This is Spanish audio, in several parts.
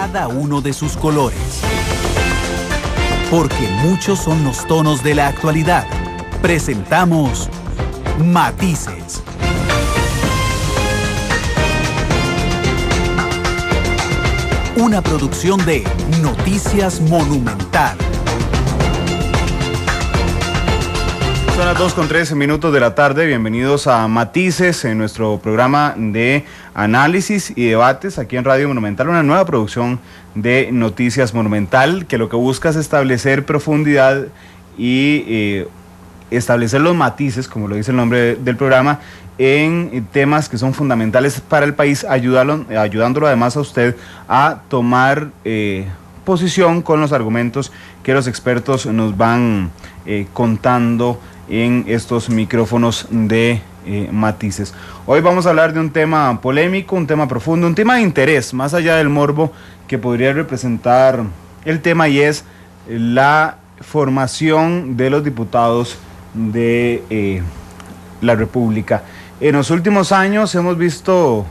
cada uno de sus colores. Porque muchos son los tonos de la actualidad. Presentamos Matices. Una producción de Noticias Monumental. Son las 2:13 de la tarde. Bienvenidos a Matices, en nuestro programa de análisis y debates aquí en Radio Monumental, una nueva producción de Noticias Monumental que lo que busca es establecer profundidad y establecer los matices, como lo dice el nombre del programa, en temas que son fundamentales para el país, ayudándolo además a usted a tomar posición con los argumentos que los expertos nos van contando en estos micrófonos de Matices. Hoy vamos a hablar de un tema polémico, un tema profundo, un tema de interés, más allá del morbo que podría representar el tema, y es la formación de los diputados de la República. En los últimos años hemos visto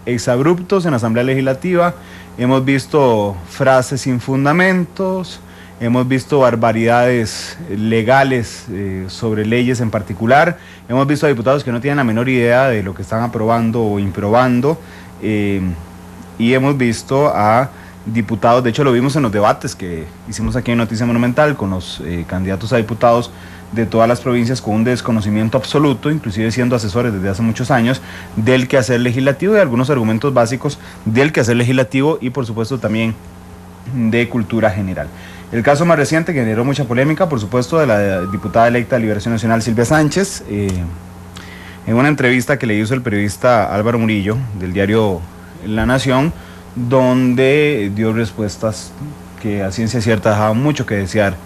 exabruptos en la Asamblea Legislativa, hemos visto frases sin fundamentos, hemos visto barbaridades legales sobre leyes en particular, hemos visto a diputados que no tienen la menor idea de lo que están aprobando o improbando, y hemos visto a diputados, de hecho lo vimos en los debates que hicimos aquí en Noticia Monumental con los candidatos a diputados de todas las provincias, con un desconocimiento absoluto, inclusive siendo asesores desde hace muchos años del quehacer legislativo y algunos argumentos básicos del quehacer legislativo, y por supuesto también de cultura general. El caso más reciente que generó mucha polémica, por supuesto, de la diputada electa de Liberación Nacional, Silvia Sánchez, en una entrevista que le hizo el periodista Álvaro Murillo del diario La Nación, donde dio respuestas que a ciencia cierta dejaban mucho que desear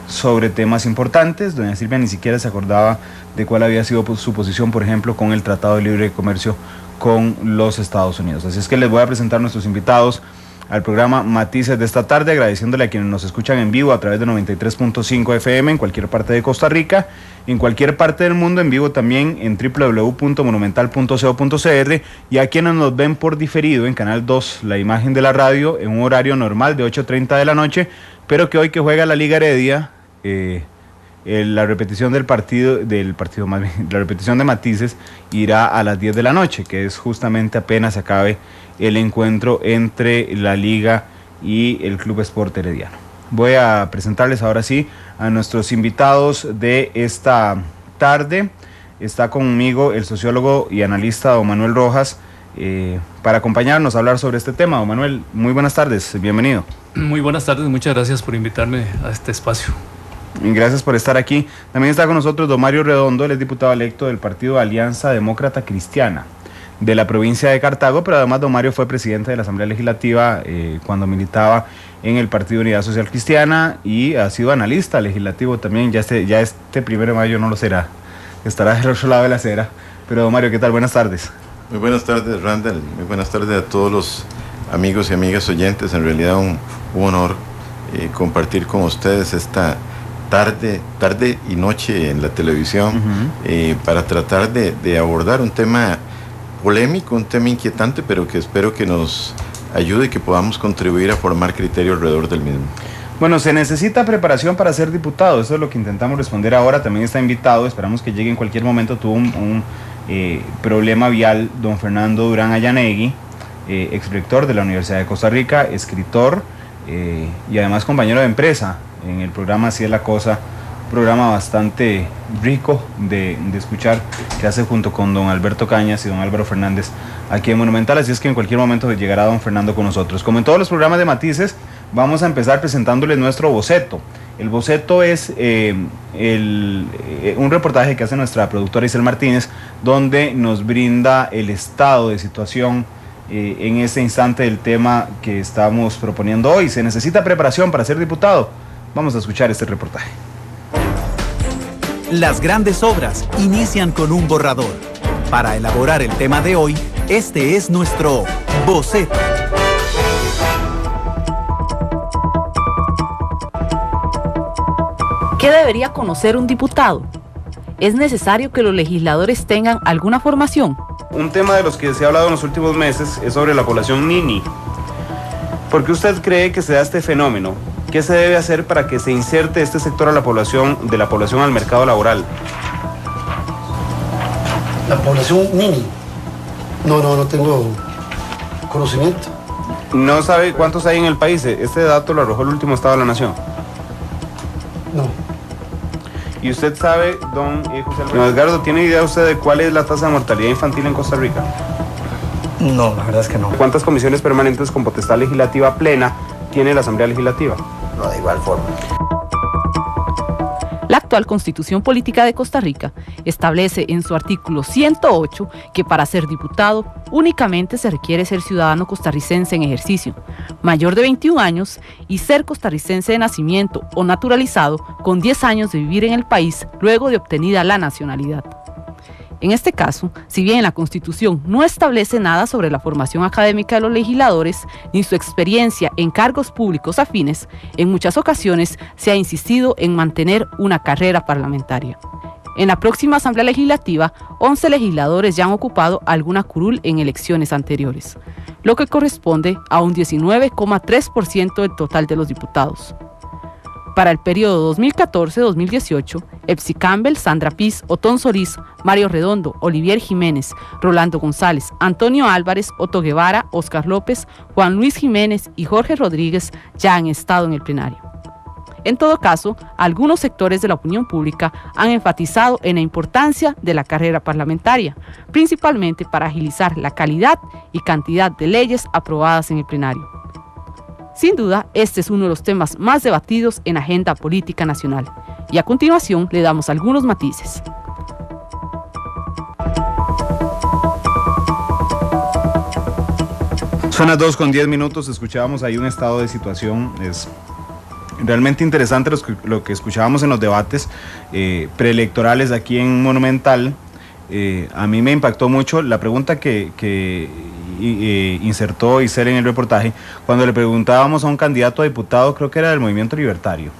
sobre temas importantes. Doña Silvia ni siquiera se acordaba de cuál había sido su posición, por ejemplo, con el Tratado de Libre Comercio con los Estados Unidos. Así es que les voy a presentar a nuestros invitados al programa Matices de esta tarde, agradeciéndole a quienes nos escuchan en vivo a través de 93.5 FM en cualquier parte de Costa Rica, en cualquier parte del mundo, en vivo también en www.monumental.co.cr, y a quienes nos ven por diferido en Canal 2, la imagen de la radio, en un horario normal de 8:30 de la noche, pero que hoy que juega la Liga Heredia, la repetición la repetición de Matices irá a las 10 de la noche, que es justamente apenas se acabe el encuentro entre la Liga y el Club Sport Herediano. Voy a presentarles ahora sí a nuestros invitados de esta tarde. Está conmigo el sociólogo y analista don Manuel Rojas, para acompañarnos a hablar sobre este tema. Don Manuel, muy buenas tardes, bienvenido. Muy buenas tardes, muchas gracias por invitarme a este espacio. Gracias por estar aquí. También está con nosotros don Mario Redondo, él es diputado electo del partido Alianza Demócrata Cristiana de la provincia de Cartago, pero además don Mario fue presidente de la Asamblea Legislativa cuando militaba en el Partido Unidad Social Cristiana, y ha sido analista legislativo también. Ya este 1 de mayo no lo será, estará del otro lado de la acera. Pero don Mario, ¿qué tal? Buenas tardes. Muy buenas tardes, Randall. Muy buenas tardes a todos los amigos y amigas oyentes. En realidad un honor compartir con ustedes esta tarde y noche en la televisión, para tratar de abordar un tema polémico, un tema inquietante, pero que espero que nos ayude y que podamos contribuir a formar criterio alrededor del mismo. Bueno, se necesita preparación para ser diputado, eso es lo que intentamos responder ahora. También está invitado, esperamos que llegue en cualquier momento. Tuvo un problema vial don Fernando Durán Ayanegui, exrector de la Universidad de Costa Rica, escritor y además compañero de empresa en el programa Así es la Cosa, programa bastante rico de escuchar, que hace junto con don Alberto Cañas y don Álvaro Fernández aquí en Monumental. Así es que en cualquier momento llegará don Fernando con nosotros. Como en todos los programas de Matices, vamos a empezar presentándoles nuestro boceto. El boceto es un reportaje que hace nuestra productora Isel Martínez, donde nos brinda el estado de situación en este instante del tema que estamos proponiendo hoy. ¿Se necesita preparación para ser diputado? Vamos a escuchar este reportaje. Las grandes obras inician con un borrador. Para elaborar el tema de hoy, este es nuestro boceto. ¿Qué debería conocer un diputado? ¿Es necesario que los legisladores tengan alguna formación? Un tema de los que se ha hablado en los últimos meses es sobre la población Nini. ¿Por qué usted cree que se da este fenómeno? ¿Qué se debe hacer para que se inserte este sector de la población al mercado laboral? La población nini. No tengo conocimiento. ¿No sabe cuántos hay en el país? Este dato lo arrojó el último Estado de la Nación. No. ¿Y usted sabe, don José Alberto? Don Edgardo, ¿tiene idea usted de cuál es la tasa de mortalidad infantil en Costa Rica? No, la verdad es que no. ¿Cuántas comisiones permanentes con potestad legislativa plena tiene la Asamblea Legislativa? No, de igual forma. La actual Constitución Política de Costa Rica establece en su artículo 108 que para ser diputado únicamente se requiere ser ciudadano costarricense en ejercicio, mayor de 21 años y ser costarricense de nacimiento o naturalizado con 10 años de vivir en el país luego de obtenida la nacionalidad. En este caso, si bien la Constitución no establece nada sobre la formación académica de los legisladores ni su experiencia en cargos públicos afines, en muchas ocasiones se ha insistido en mantener una carrera parlamentaria. En la próxima Asamblea Legislativa, 11 legisladores ya han ocupado alguna curul en elecciones anteriores, lo que corresponde a un 19,3% del total de los diputados. Para el periodo 2014-2018, Epsi Campbell, Sandra Piz, Otón Solís, Mario Redondo, Olivier Jiménez, Rolando González, Antonio Álvarez, Otto Guevara, Óscar López, Juan Luis Jiménez y Jorge Rodríguez ya han estado en el plenario. En todo caso, algunos sectores de la opinión pública han enfatizado en la importancia de la carrera parlamentaria, principalmente para agilizar la calidad y cantidad de leyes aprobadas en el plenario. Sin duda, este es uno de los temas más debatidos en la agenda política nacional. Y a continuación le damos algunos matices. Son las 2:10, escuchábamos ahí un estado de situación. Es realmente interesante lo que escuchábamos en los debates preelectorales aquí en Monumental. A mí me impactó mucho la pregunta que insertó Isel en el reportaje, cuando le preguntábamos a un candidato a diputado, creo que era del Movimiento Libertario.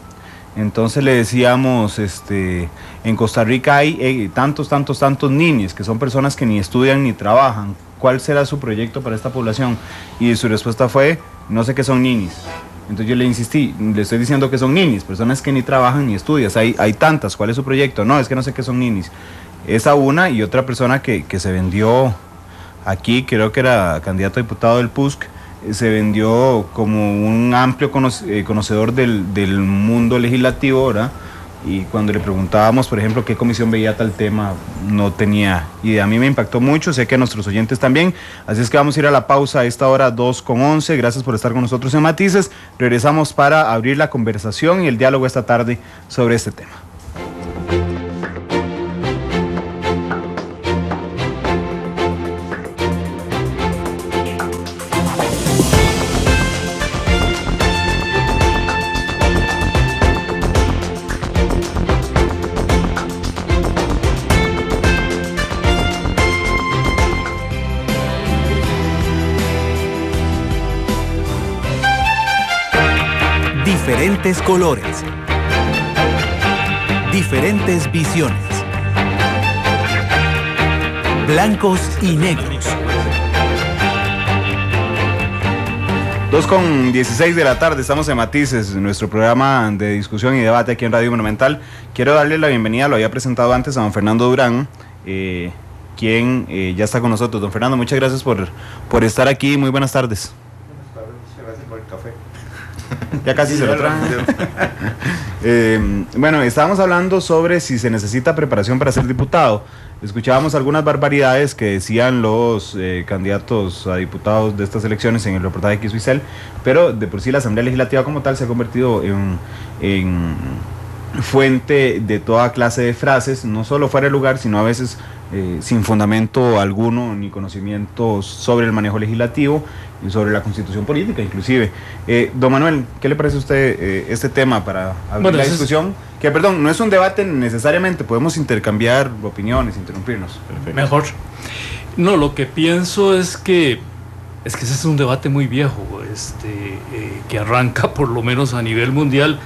Entonces le decíamos, en Costa Rica hay tantos niños, que son personas que ni estudian ni trabajan. ¿Cuál será su proyecto para esta población? Y su respuesta fue, no sé qué son niños. Entonces yo le insistí, le estoy diciendo que son niños, personas que ni trabajan ni estudian. Hay tantas, ¿cuál es su proyecto? No, es que no sé qué son niños. Esa una, y otra persona que se vendió aquí, creo que era candidato a diputado del PUSC, se vendió como un amplio conocedor del mundo legislativo, ¿verdad? Y cuando le preguntábamos, por ejemplo, qué comisión veía tal tema, no tenía idea. A mí me impactó mucho, sé que a nuestros oyentes también, así es que vamos a ir a la pausa a esta hora 2:11. Gracias por estar con nosotros en Matices. Regresamos para abrir la conversación y el diálogo esta tarde sobre este tema. Diferentes colores, diferentes visiones, blancos y negros. 2:16 de la tarde, estamos en Matices, nuestro programa de discusión y debate aquí en Radio Monumental. Quiero darle la bienvenida, lo había presentado antes, a don Fernando Durán, quien ya está con nosotros. Don Fernando, muchas gracias por estar aquí, muy buenas tardes. Muchas gracias por el café. Ya casi se lo traen. Bueno, estábamos hablando sobre si se necesita preparación para ser diputado. Escuchábamos algunas barbaridades que decían los candidatos a diputados de estas elecciones en el reportaje que hizo Isel, pero de por sí la Asamblea Legislativa como tal se ha convertido en fuente de toda clase de frases, no solo fuera de lugar, sino a veces sin fundamento alguno ni conocimientos sobre el manejo legislativo y sobre la constitución política inclusive. Don Manuel, ¿qué le parece a usted este tema para abrir la discusión? Que perdón, no es un debate necesariamente, podemos intercambiar opiniones, interrumpirnos. Perfecto. Mejor. No, lo que pienso es que ese es un debate muy viejo, que arranca por lo menos a nivel mundial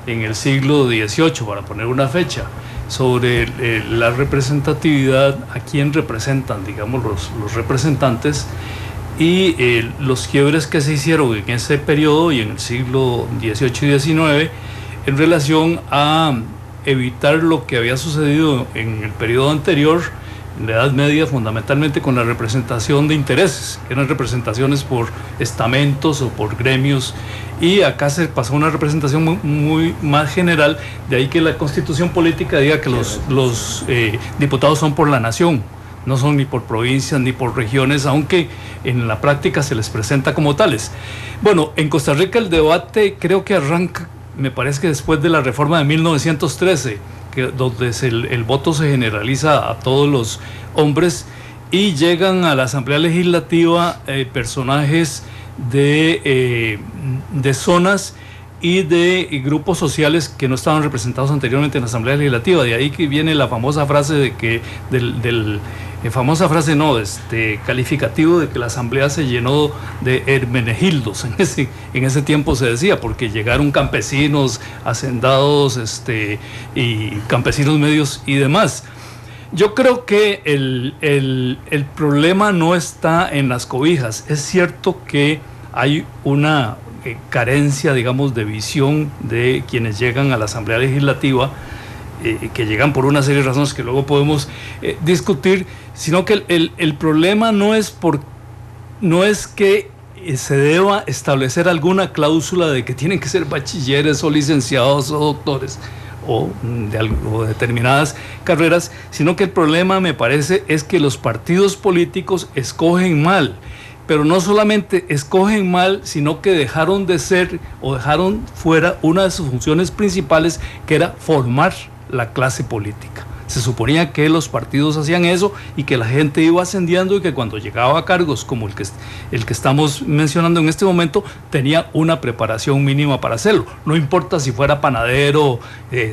en el siglo XVIII, para poner una fecha, sobre la representatividad, a quién representan, digamos, los representantes, y los quiebres que se hicieron en ese periodo y en el siglo XVIII y XIX en relación a evitar lo que había sucedido en el periodo anterior, en la Edad Media, fundamentalmente con la representación de intereses, que eran representaciones por estamentos o por gremios, y acá se pasó a una representación muy más general, de ahí que la Constitución política diga que los diputados son por la nación, no son ni por provincias ni por regiones, aunque en la práctica se les presenta como tales. Bueno, en Costa Rica el debate creo que arranca, me parece que después de la reforma de 1913, donde el voto se generaliza a todos los hombres, y llegan a la Asamblea Legislativa personajes de zonas y de grupos sociales que no estaban representados anteriormente en la Asamblea Legislativa. De ahí que viene la famosa frase de que calificativo de que la Asamblea se llenó de hermenegildos. En ese tiempo se decía, porque llegaron campesinos, hacendados, y campesinos medios y demás. Yo creo que el problema no está en las cobijas. Es cierto que hay una carencia, digamos, de visión de quienes llegan a la Asamblea Legislativa, que llegan por una serie de razones que luego podemos discutir, sino que el problema no es que se deba establecer alguna cláusula de que tienen que ser bachilleres o licenciados o doctores o determinadas carreras, sino que el problema, me parece, es que los partidos políticos escogen mal. Pero no solamente escogen mal, sino que dejaron de ser o dejaron fuera una de sus funciones principales, que era formar la clase política. Se suponía que los partidos hacían eso y que la gente iba ascendiendo, y que cuando llegaba a cargos como el que estamos mencionando en este momento, tenía una preparación mínima para hacerlo. No importa si fuera panadero,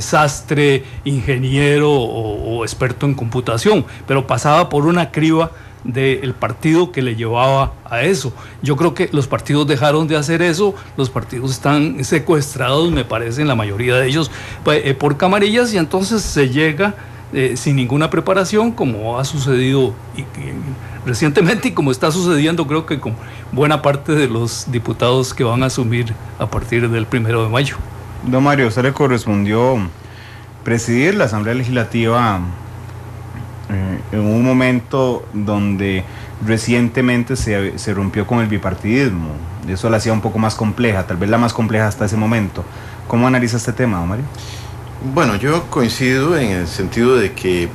sastre, ingeniero o experto en computación, pero pasaba por una criba del partido que le llevaba a eso. Yo creo que los partidos dejaron de hacer eso, los partidos están secuestrados, me parece, en la mayoría de ellos por camarillas, y entonces se llega sin ninguna preparación, como ha sucedido recientemente y como está sucediendo, creo que con buena parte de los diputados que van a asumir a partir del 1 de mayo. Don Mario, usted le correspondió presidir la Asamblea Legislativa en un momento donde recientemente se rompió con el bipartidismo. Eso la hacía un poco más compleja, tal vez la más compleja hasta ese momento. ¿Cómo analiza este tema, don Mario? Bueno, yo coincido en el sentido de que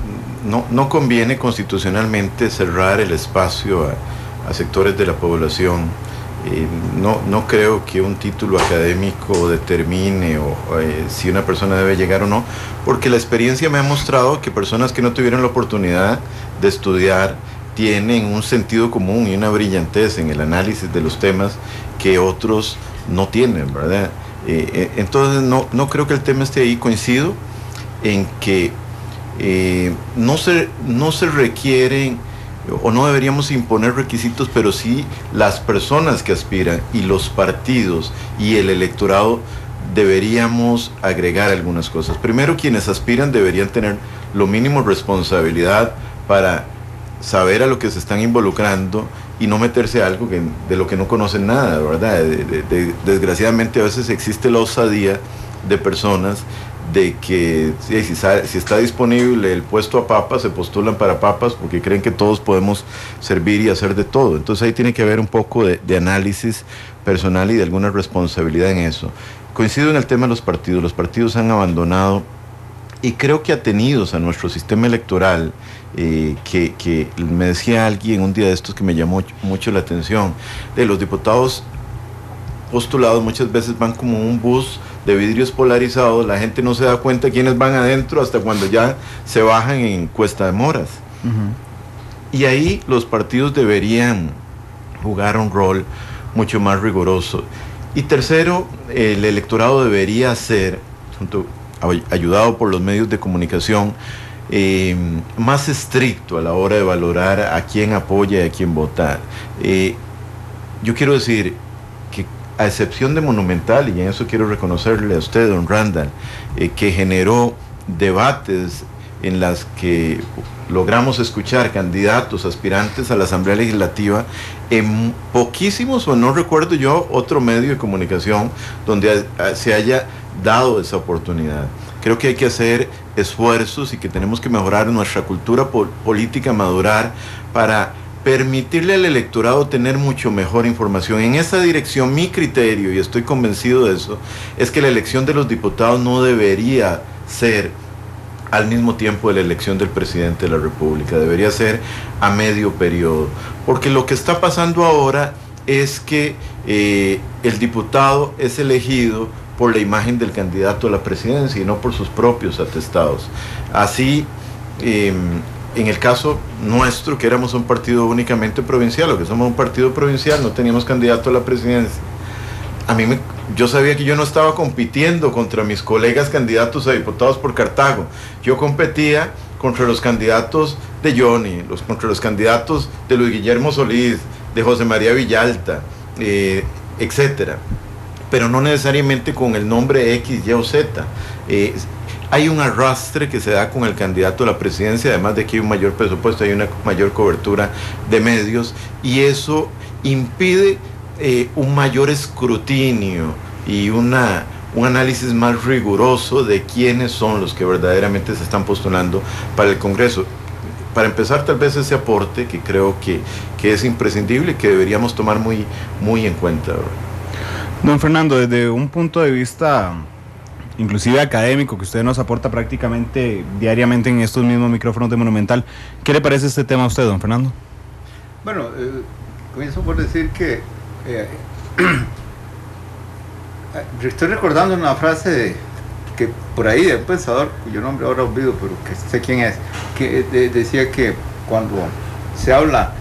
no conviene constitucionalmente cerrar el espacio a sectores de la población. No creo que un título académico determine si una persona debe llegar o no, porque la experiencia me ha mostrado que personas que no tuvieron la oportunidad de estudiar tienen un sentido común y una brillantez en el análisis de los temas que otros no tienen, ¿verdad? Entonces no creo que el tema esté ahí. Coincido en que no se requieren o no deberíamos imponer requisitos, pero sí las personas que aspiran y los partidos y el electorado deberíamos agregar algunas cosas. Primero, quienes aspiran deberían tener lo mínimo responsabilidad para saber a lo que se están involucrando y no meterse a algo de lo que no conocen nada, ¿verdad? Desgraciadamente a veces existe la osadía de personas de que si está disponible el puesto a papas, se postulan para papas porque creen que todos podemos servir y hacer de todo. Entonces ahí tiene que haber un poco de análisis personal y de alguna responsabilidad en eso. Coincido en el tema de los partidos. Los partidos han abandonado, y creo que atenidos a nuestro sistema electoral, que me decía alguien un día de estos que me llamó mucho la atención, de los diputados postulados muchas veces van como un bus de vidrios polarizados, la gente no se da cuenta quiénes van adentro hasta cuando ya se bajan en Cuesta de Moras. Y ahí los partidos deberían jugar un rol mucho más riguroso. Y tercero, el electorado debería ser, ayudado por los medios de comunicación, más estricto a la hora de valorar a quién apoya y a quién votar. Yo quiero decir que, a excepción de Monumental, y en eso quiero reconocerle a usted, don Randall, que generó debates en las que logramos escuchar candidatos, aspirantes a la Asamblea Legislativa, en poquísimos, o no recuerdo yo, otro medio de comunicación donde se haya dado esa oportunidad. Creo que hay que hacer esfuerzos y que tenemos que mejorar nuestra cultura política, madurar, para permitirle al electorado tener mucho mejor información. En esa dirección, mi criterio, y estoy convencido de eso, es que la elección de los diputados no debería ser al mismo tiempo de la elección del presidente de la República, debería ser a medio periodo, porque lo que está pasando ahora es que el diputado es elegido por la imagen del candidato a la presidencia y no por sus propios atestados. Así, en el caso nuestro, que éramos un partido únicamente provincial, o que somos un partido provincial, no teníamos candidato a la presidencia. Yo sabía que yo no estaba compitiendo contra mis colegas candidatos a diputados por Cartago. Yo competía contra los candidatos de Johnny, contra los candidatos de Luis Guillermo Solís, de José María Villalta, etcétera. Pero no necesariamente con el nombre X, Y o Z. Hay un arrastre que se da con el candidato a la presidencia, además de que hay un mayor presupuesto, hay una mayor cobertura de medios, y eso impide un mayor escrutinio y un análisis más riguroso de quiénes son los que verdaderamente se están postulando para el Congreso. Para empezar, tal vez ese aporte que creo que es imprescindible y que deberíamos tomar muy, muy en cuenta, ¿verdad? Don Fernando, desde un punto de vista inclusive académico, que usted nos aporta prácticamente diariamente en estos mismos micrófonos de Monumental, ¿qué le parece este tema a usted, don Fernando? Bueno, comienzo por decir que estoy recordando una frase que por ahí de un pensador, cuyo nombre ahora olvido, pero que sé quién es, que decía que cuando se habla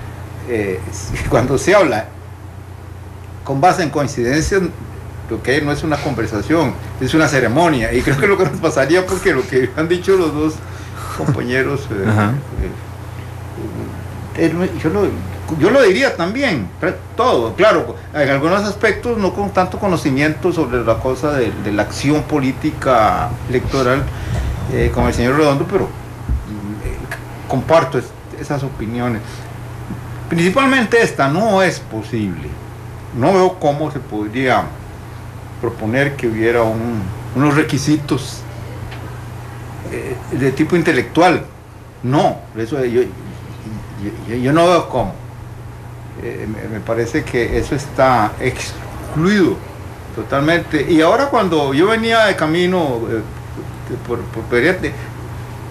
con base en coincidencias, lo que hay no es una conversación, es una ceremonia, y creo que lo que nos pasaría, porque lo que han dicho los dos compañeros, yo lo diría también, todo, claro, en algunos aspectos no con tanto conocimiento sobre la cosa de la acción política electoral como el señor Redondo, pero comparto esas opiniones. Principalmente esta: no es posible, no veo cómo se podría proponer que hubiera unos requisitos de tipo intelectual. No, eso yo no veo cómo. Me parece que eso está excluido totalmente. Y ahora, cuando yo venía de camino por Periate,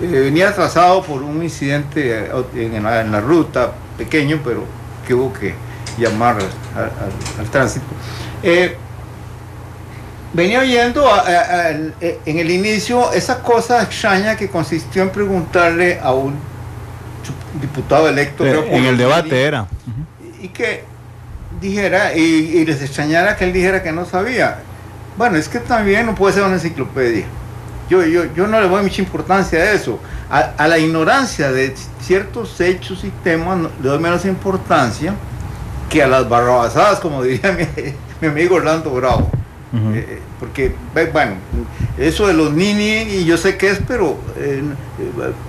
venía atrasado por un incidente en la ruta, pequeño, pero que hubo que llamar al tránsito. Venía oyendo en el inicio esa cosa extraña que consistió en preguntarle a un diputado electo, en el debate era, y que dijera, y les extrañara que él dijera que no sabía. Bueno, es que también no puede ser una enciclopedia. Yo no le doy mucha importancia a eso. A la ignorancia de ciertos hechos y temas le doy menos importancia que a las barrabasadas, como diría mi amigo Orlando Bravo. Porque, bueno, eso de los Nini, y yo sé qué es, pero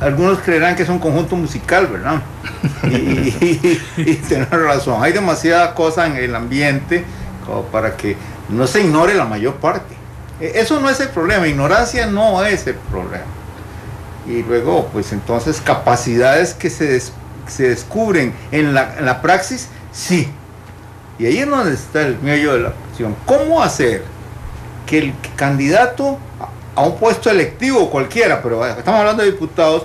algunos creerán que es un conjunto musical, ¿verdad? Y tienen razón, hay demasiada cosa en el ambiente como para que no se ignore la mayor parte. Eso no es el problema, ignorancia no es el problema. Y luego, pues entonces, capacidades que se descubren en la praxis, sí. Y ahí es donde está el meollo de la cuestión. ¿Cómo hacer que el candidato a un puesto electivo cualquiera, pero estamos hablando de diputados,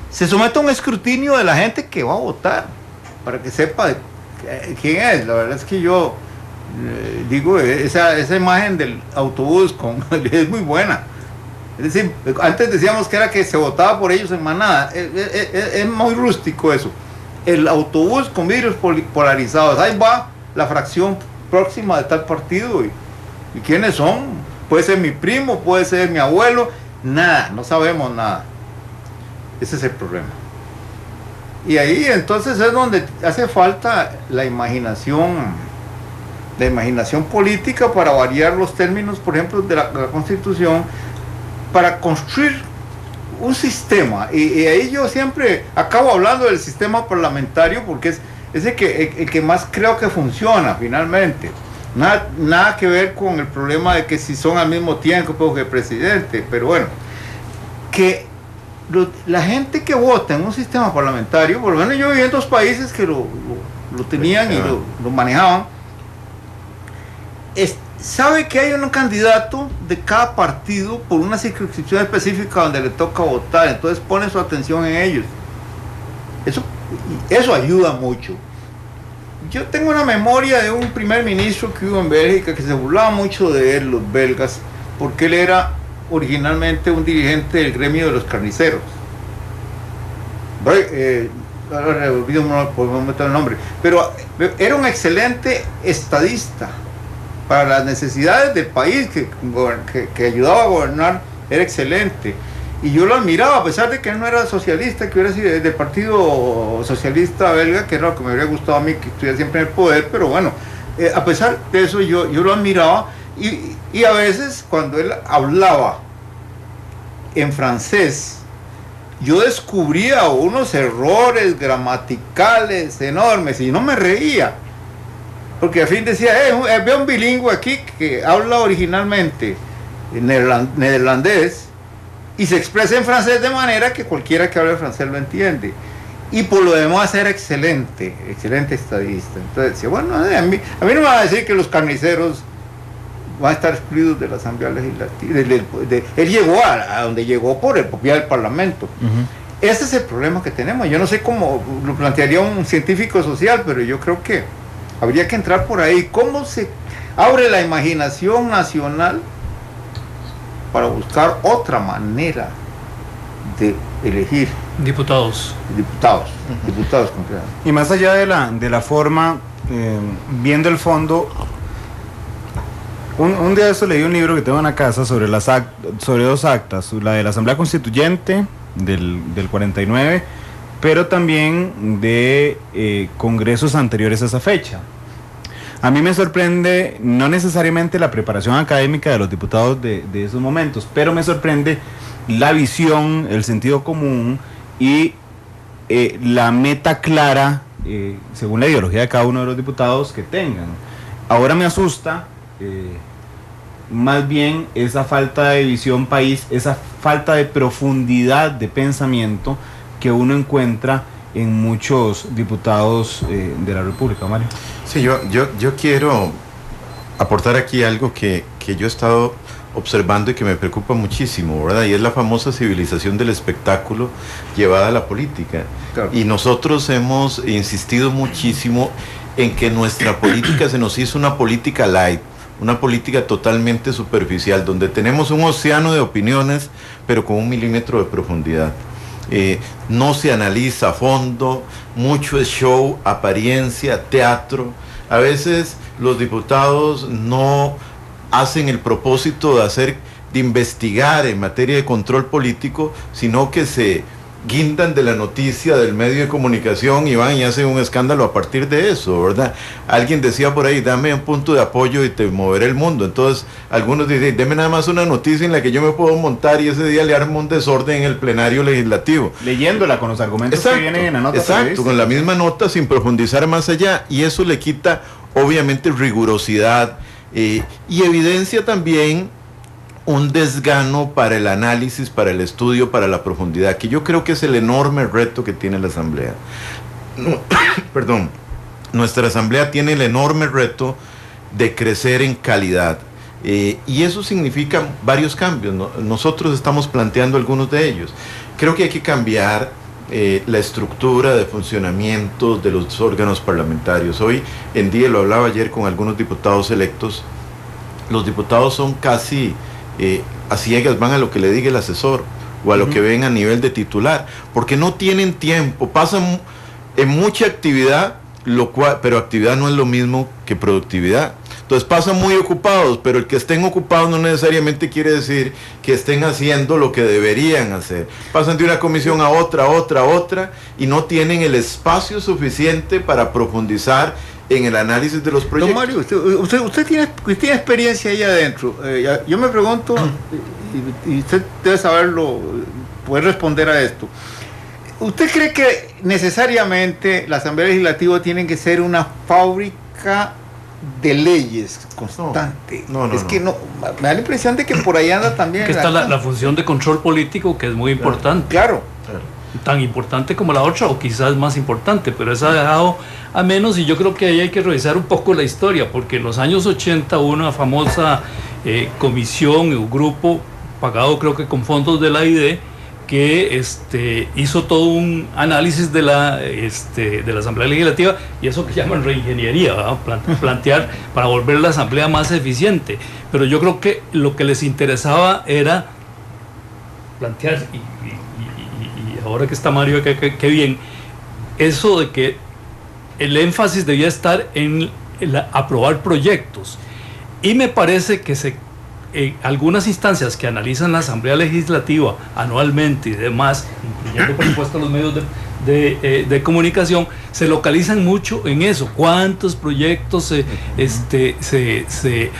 se someta a un escrutinio de la gente que va a votar, para que sepa quién es? La verdad es que yo digo, esa imagen del autobús es muy buena. Es decir, antes decíamos que era que se votaba por ellos en manada. Es muy rústico eso. El autobús con vidrios polarizados, ahí va la fracción próxima de tal partido, y quiénes son. Puede ser mi primo, puede ser mi abuelo, nada, no sabemos nada. Ese es el problema. Y ahí entonces es donde hace falta la imaginación política, para variar los términos, por ejemplo, de la Constitución, para construir un sistema, y ahí yo siempre acabo hablando del sistema parlamentario porque es el que más creo que funciona finalmente. Nada que ver con el problema de que si son al mismo tiempo que el presidente, pero bueno, que la gente que vota en un sistema parlamentario, por lo menos yo viví en 2 países que lo tenían y lo manejaban, sabe que hay un candidato de cada partido por una circunscripción específica donde le toca votar, entonces pone su atención en ellos. Eso ayuda mucho. Yo tengo una memoria de un primer ministro que hubo en Bélgica que se burlaba mucho de él, los belgas, porque él era originalmente un dirigente del gremio de los carniceros. Ahora olvido el nombre, pero era un excelente estadista para las necesidades del país que ayudaba a gobernar, era excelente. Y yo lo admiraba, a pesar de que él no era socialista, que hubiera sido del Partido Socialista Belga, que era lo que me hubiera gustado a mí, que estuviera siempre en el poder, pero bueno, a pesar de eso yo lo admiraba, y a veces cuando él hablaba en francés, yo descubría unos errores gramaticales enormes y no me reía, porque al fin decía, veo un bilingüe aquí que habla originalmente neerlandés y se expresa en francés de manera que cualquiera que hable francés lo entiende, y por lo demás era excelente estadista. Entonces decía, bueno, a mí no me va a decir que los carniceros van a estar excluidos de la Asamblea Legislativa. Él llegó a donde llegó por el vía del Parlamento. Ese es el problema que tenemos. Yo no sé cómo lo plantearía un científico social, pero yo creo que habría que entrar por ahí. ¿Cómo se abre la imaginación nacional para buscar otra manera de elegir diputados concretamente? Y más allá de la forma, viendo el fondo, un día de eso leí un libro que tengo en la casa sobre 2 actas, la de la Asamblea Constituyente del 49, pero también de congresos anteriores a esa fecha. A mí me sorprende no necesariamente la preparación académica de los diputados de esos momentos, pero me sorprende la visión, el sentido común y la meta clara, según la ideología de cada uno de los diputados que tengan. Ahora me asusta más bien esa falta de visión país, esa falta de profundidad de pensamiento que uno encuentra en muchos diputados de la República. Mario. Sí, yo quiero aportar aquí algo que yo he estado observando y que me preocupa muchísimo, ¿verdad? Y es la famosa civilización del espectáculo llevada a la política. Claro. Y nosotros hemos insistido muchísimo en que nuestra política se nos hizo una política light, una política totalmente superficial, donde tenemos un océano de opiniones, pero con 1 milímetro de profundidad. No se analiza a fondo, mucho es show, apariencia, teatro. A veces los diputados no hacen el propósito de investigar en materia de control político, sino que se guindan de la noticia del medio de comunicación y van y hacen un escándalo a partir de eso, ¿verdad? Alguien decía por ahí, dame un punto de apoyo y te moveré el mundo. Entonces algunos dicen, deme nada más una noticia en la que yo me puedo montar y ese día le armo un desorden en el plenario legislativo. Leyéndola con los argumentos que vienen en la nota. Exacto, con la misma nota sin profundizar más allá, y eso le quita obviamente rigurosidad y evidencia también un desgano para el análisis, para el estudio, para la profundidad, que yo creo que es el enorme reto que tiene la Asamblea. Perdón, nuestra Asamblea tiene el enorme reto de crecer en calidad, y eso significa varios cambios, ¿no? Nosotros estamos planteando algunos de ellos. Creo que hay que cambiar la estructura de funcionamiento de los órganos parlamentarios. Hoy en día, lo hablaba ayer con algunos diputados electos, los diputados son casi a ciegas, van a lo que le diga el asesor o a lo que ven a nivel de titular, porque no tienen tiempo, pasan en mucha actividad, pero actividad no es lo mismo que productividad. Entonces pasan muy ocupados, pero el que estén ocupados no necesariamente quiere decir que estén haciendo lo que deberían hacer. Pasan de una comisión a otra, y no tienen el espacio suficiente para profundizar en el análisis de los proyectos. Don Mario, usted tiene experiencia ahí adentro. Yo me pregunto, y usted debe saberlo poder responder a esto. ¿Usted cree que necesariamente la Asamblea Legislativa tiene que ser una fábrica de leyes constante? No, es que no, me da la impresión de que por ahí anda también. Que está la función de control político, que es muy importante. Claro. Tan importante como la otra, o quizás más importante, pero esa ha dejado a menos, y yo creo que ahí hay que revisar un poco la historia, porque en los años 80 hubo una famosa comisión o grupo pagado, creo que con fondos de la AID, que hizo todo un análisis de la Asamblea Legislativa, y eso que llaman reingeniería, ¿verdad? Plantear para volver la Asamblea más eficiente. Pero yo creo que lo que les interesaba era plantear, y ahora que está Mario, que bien, eso de que el énfasis debía estar en aprobar proyectos. Y me parece que algunas instancias que analizan la Asamblea Legislativa anualmente y demás, incluyendo por supuesto los medios de comunicación, se localizan mucho en eso. ¿Cuántos proyectos se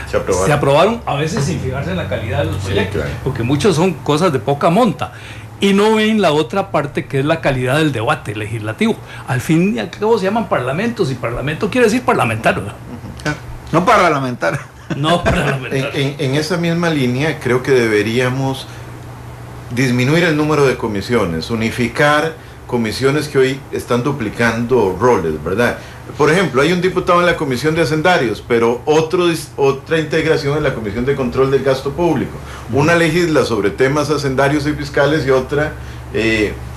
aprobaron? A veces sin fijarse en la calidad de los proyectos, claro, porque muchos son cosas de poca monta. Y no ven la otra parte, que es la calidad del debate legislativo. Al fin y al cabo se llaman parlamentos, y parlamento quiere decir parlamentario. No parlamentar. No parlamentar. En esa misma línea, creo que deberíamos disminuir el número de comisiones, unificar comisiones que hoy están duplicando roles, ¿verdad? Por ejemplo, hay un diputado en la Comisión de Hacendarios, pero otra integración en la Comisión de Control del Gasto Público. Una legisla sobre temas hacendarios y fiscales, y otra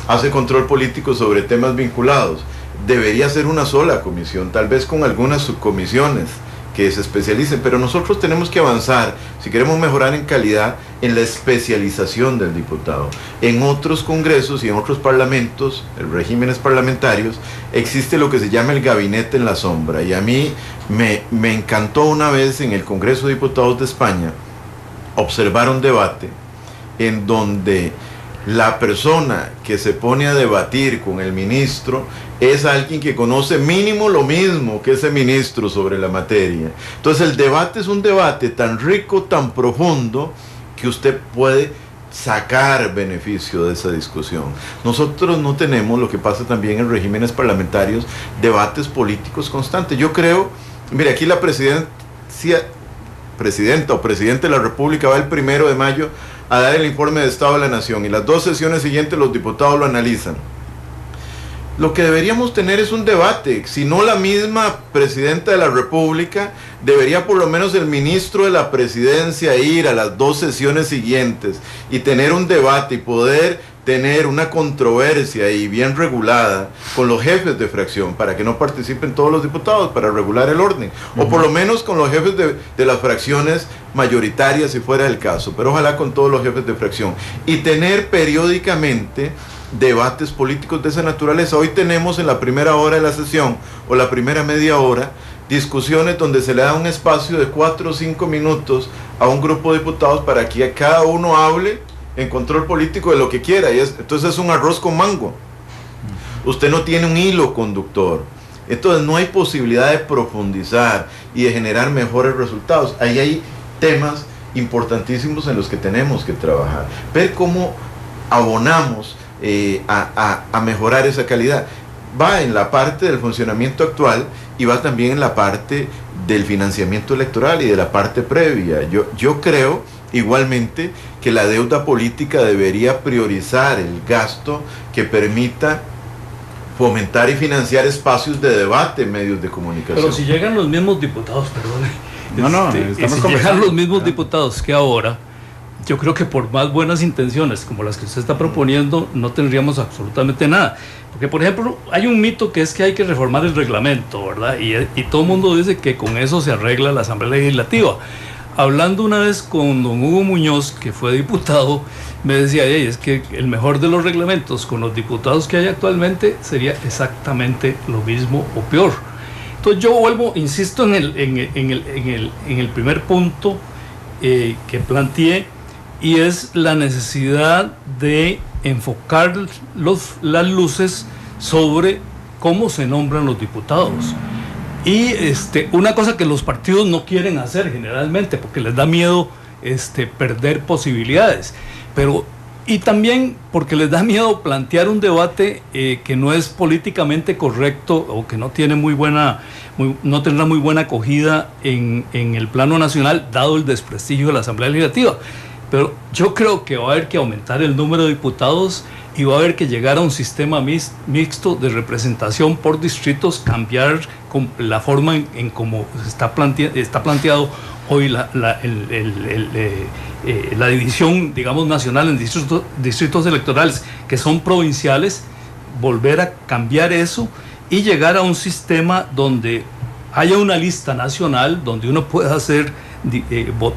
hace control político sobre temas vinculados. Debería ser una sola comisión, tal vez con algunas subcomisiones que se especialicen, pero nosotros tenemos que avanzar, si queremos mejorar en calidad, en la especialización del diputado. En otros congresos y en otros parlamentos, regímenes parlamentarios, existe lo que se llama el gabinete en la sombra, y a mí me encantó una vez en el Congreso de Diputados de España observar un debate en donde la persona que se pone a debatir con el ministro es alguien que conoce mínimo lo mismo que ese ministro sobre la materia. Entonces el debate es un debate tan rico, tan profundo, que usted puede sacar beneficio de esa discusión. Nosotros no tenemos, lo que pasa también en regímenes parlamentarios, debates políticos constantes. Yo creo, mire, aquí la presidenta o presidente de la República va el 1 de mayo a dar el informe de Estado de la Nación, y las 2 sesiones siguientes los diputados lo analizan. Lo que deberíamos tener es un debate. Si no la misma presidenta de la República, debería por lo menos el ministro de la presidencia ir a las 2 sesiones siguientes y tener un debate y poder tener una controversia y bien regulada con los jefes de fracción, para que no participen todos los diputados, para regular el orden, o por lo menos con los jefes de las fracciones mayoritarias, si fuera el caso, pero ojalá con todos los jefes de fracción, y tener periódicamente debates políticos de esa naturaleza. Hoy tenemos en la primera hora de la sesión, o la primera media hora, discusiones donde se le da un espacio de 4 o 5 minutos a un grupo de diputados para que cada uno hable en control político de lo que quiera, y entonces es un arroz con mango. Usted no tiene un hilo conductor, entonces no hay posibilidad de profundizar y de generar mejores resultados. Ahí hay temas importantísimos en los que tenemos que trabajar, ver cómo abonamos a mejorar esa calidad. Va en la parte del funcionamiento actual, y va también en la parte del financiamiento electoral y de la parte previa. Yo creo igualmente que la deuda política debería priorizar el gasto que permita fomentar y financiar espacios de debate en medios de comunicación. Pero si llegan los mismos diputados, si llegan los mismos diputados que ahora, yo creo que por más buenas intenciones como las que usted está proponiendo, no tendríamos absolutamente nada. Porque, por ejemplo, hay un mito que es que hay que reformar el reglamento, ¿verdad? Y todo el mundo dice que con eso se arregla la Asamblea Legislativa. Hablando una vez con don Hugo Muñoz, que fue diputado, me decía, es que el mejor de los reglamentos con los diputados que hay actualmente sería exactamente lo mismo o peor. Entonces yo vuelvo, insisto en el primer punto que planteé, y es la necesidad de enfocar las luces sobre cómo se nombran los diputados. Y una cosa que los partidos no quieren hacer generalmente, porque les da miedo perder posibilidades, pero Y también porque les da miedo plantear un debate que no es políticamente correcto o que no tiene no tendrá muy buena acogida en el plano nacional, dado el desprestigio de la Asamblea Legislativa. Pero yo creo que va a haber que aumentar el número de diputados y va a haber que llegar a un sistema mixto de representación por distritos, cambiar la forma en cómo está planteado hoy la división, digamos, nacional en distritos electorales que son provinciales, volver a cambiar eso y llegar a un sistema donde haya una lista nacional, donde uno pueda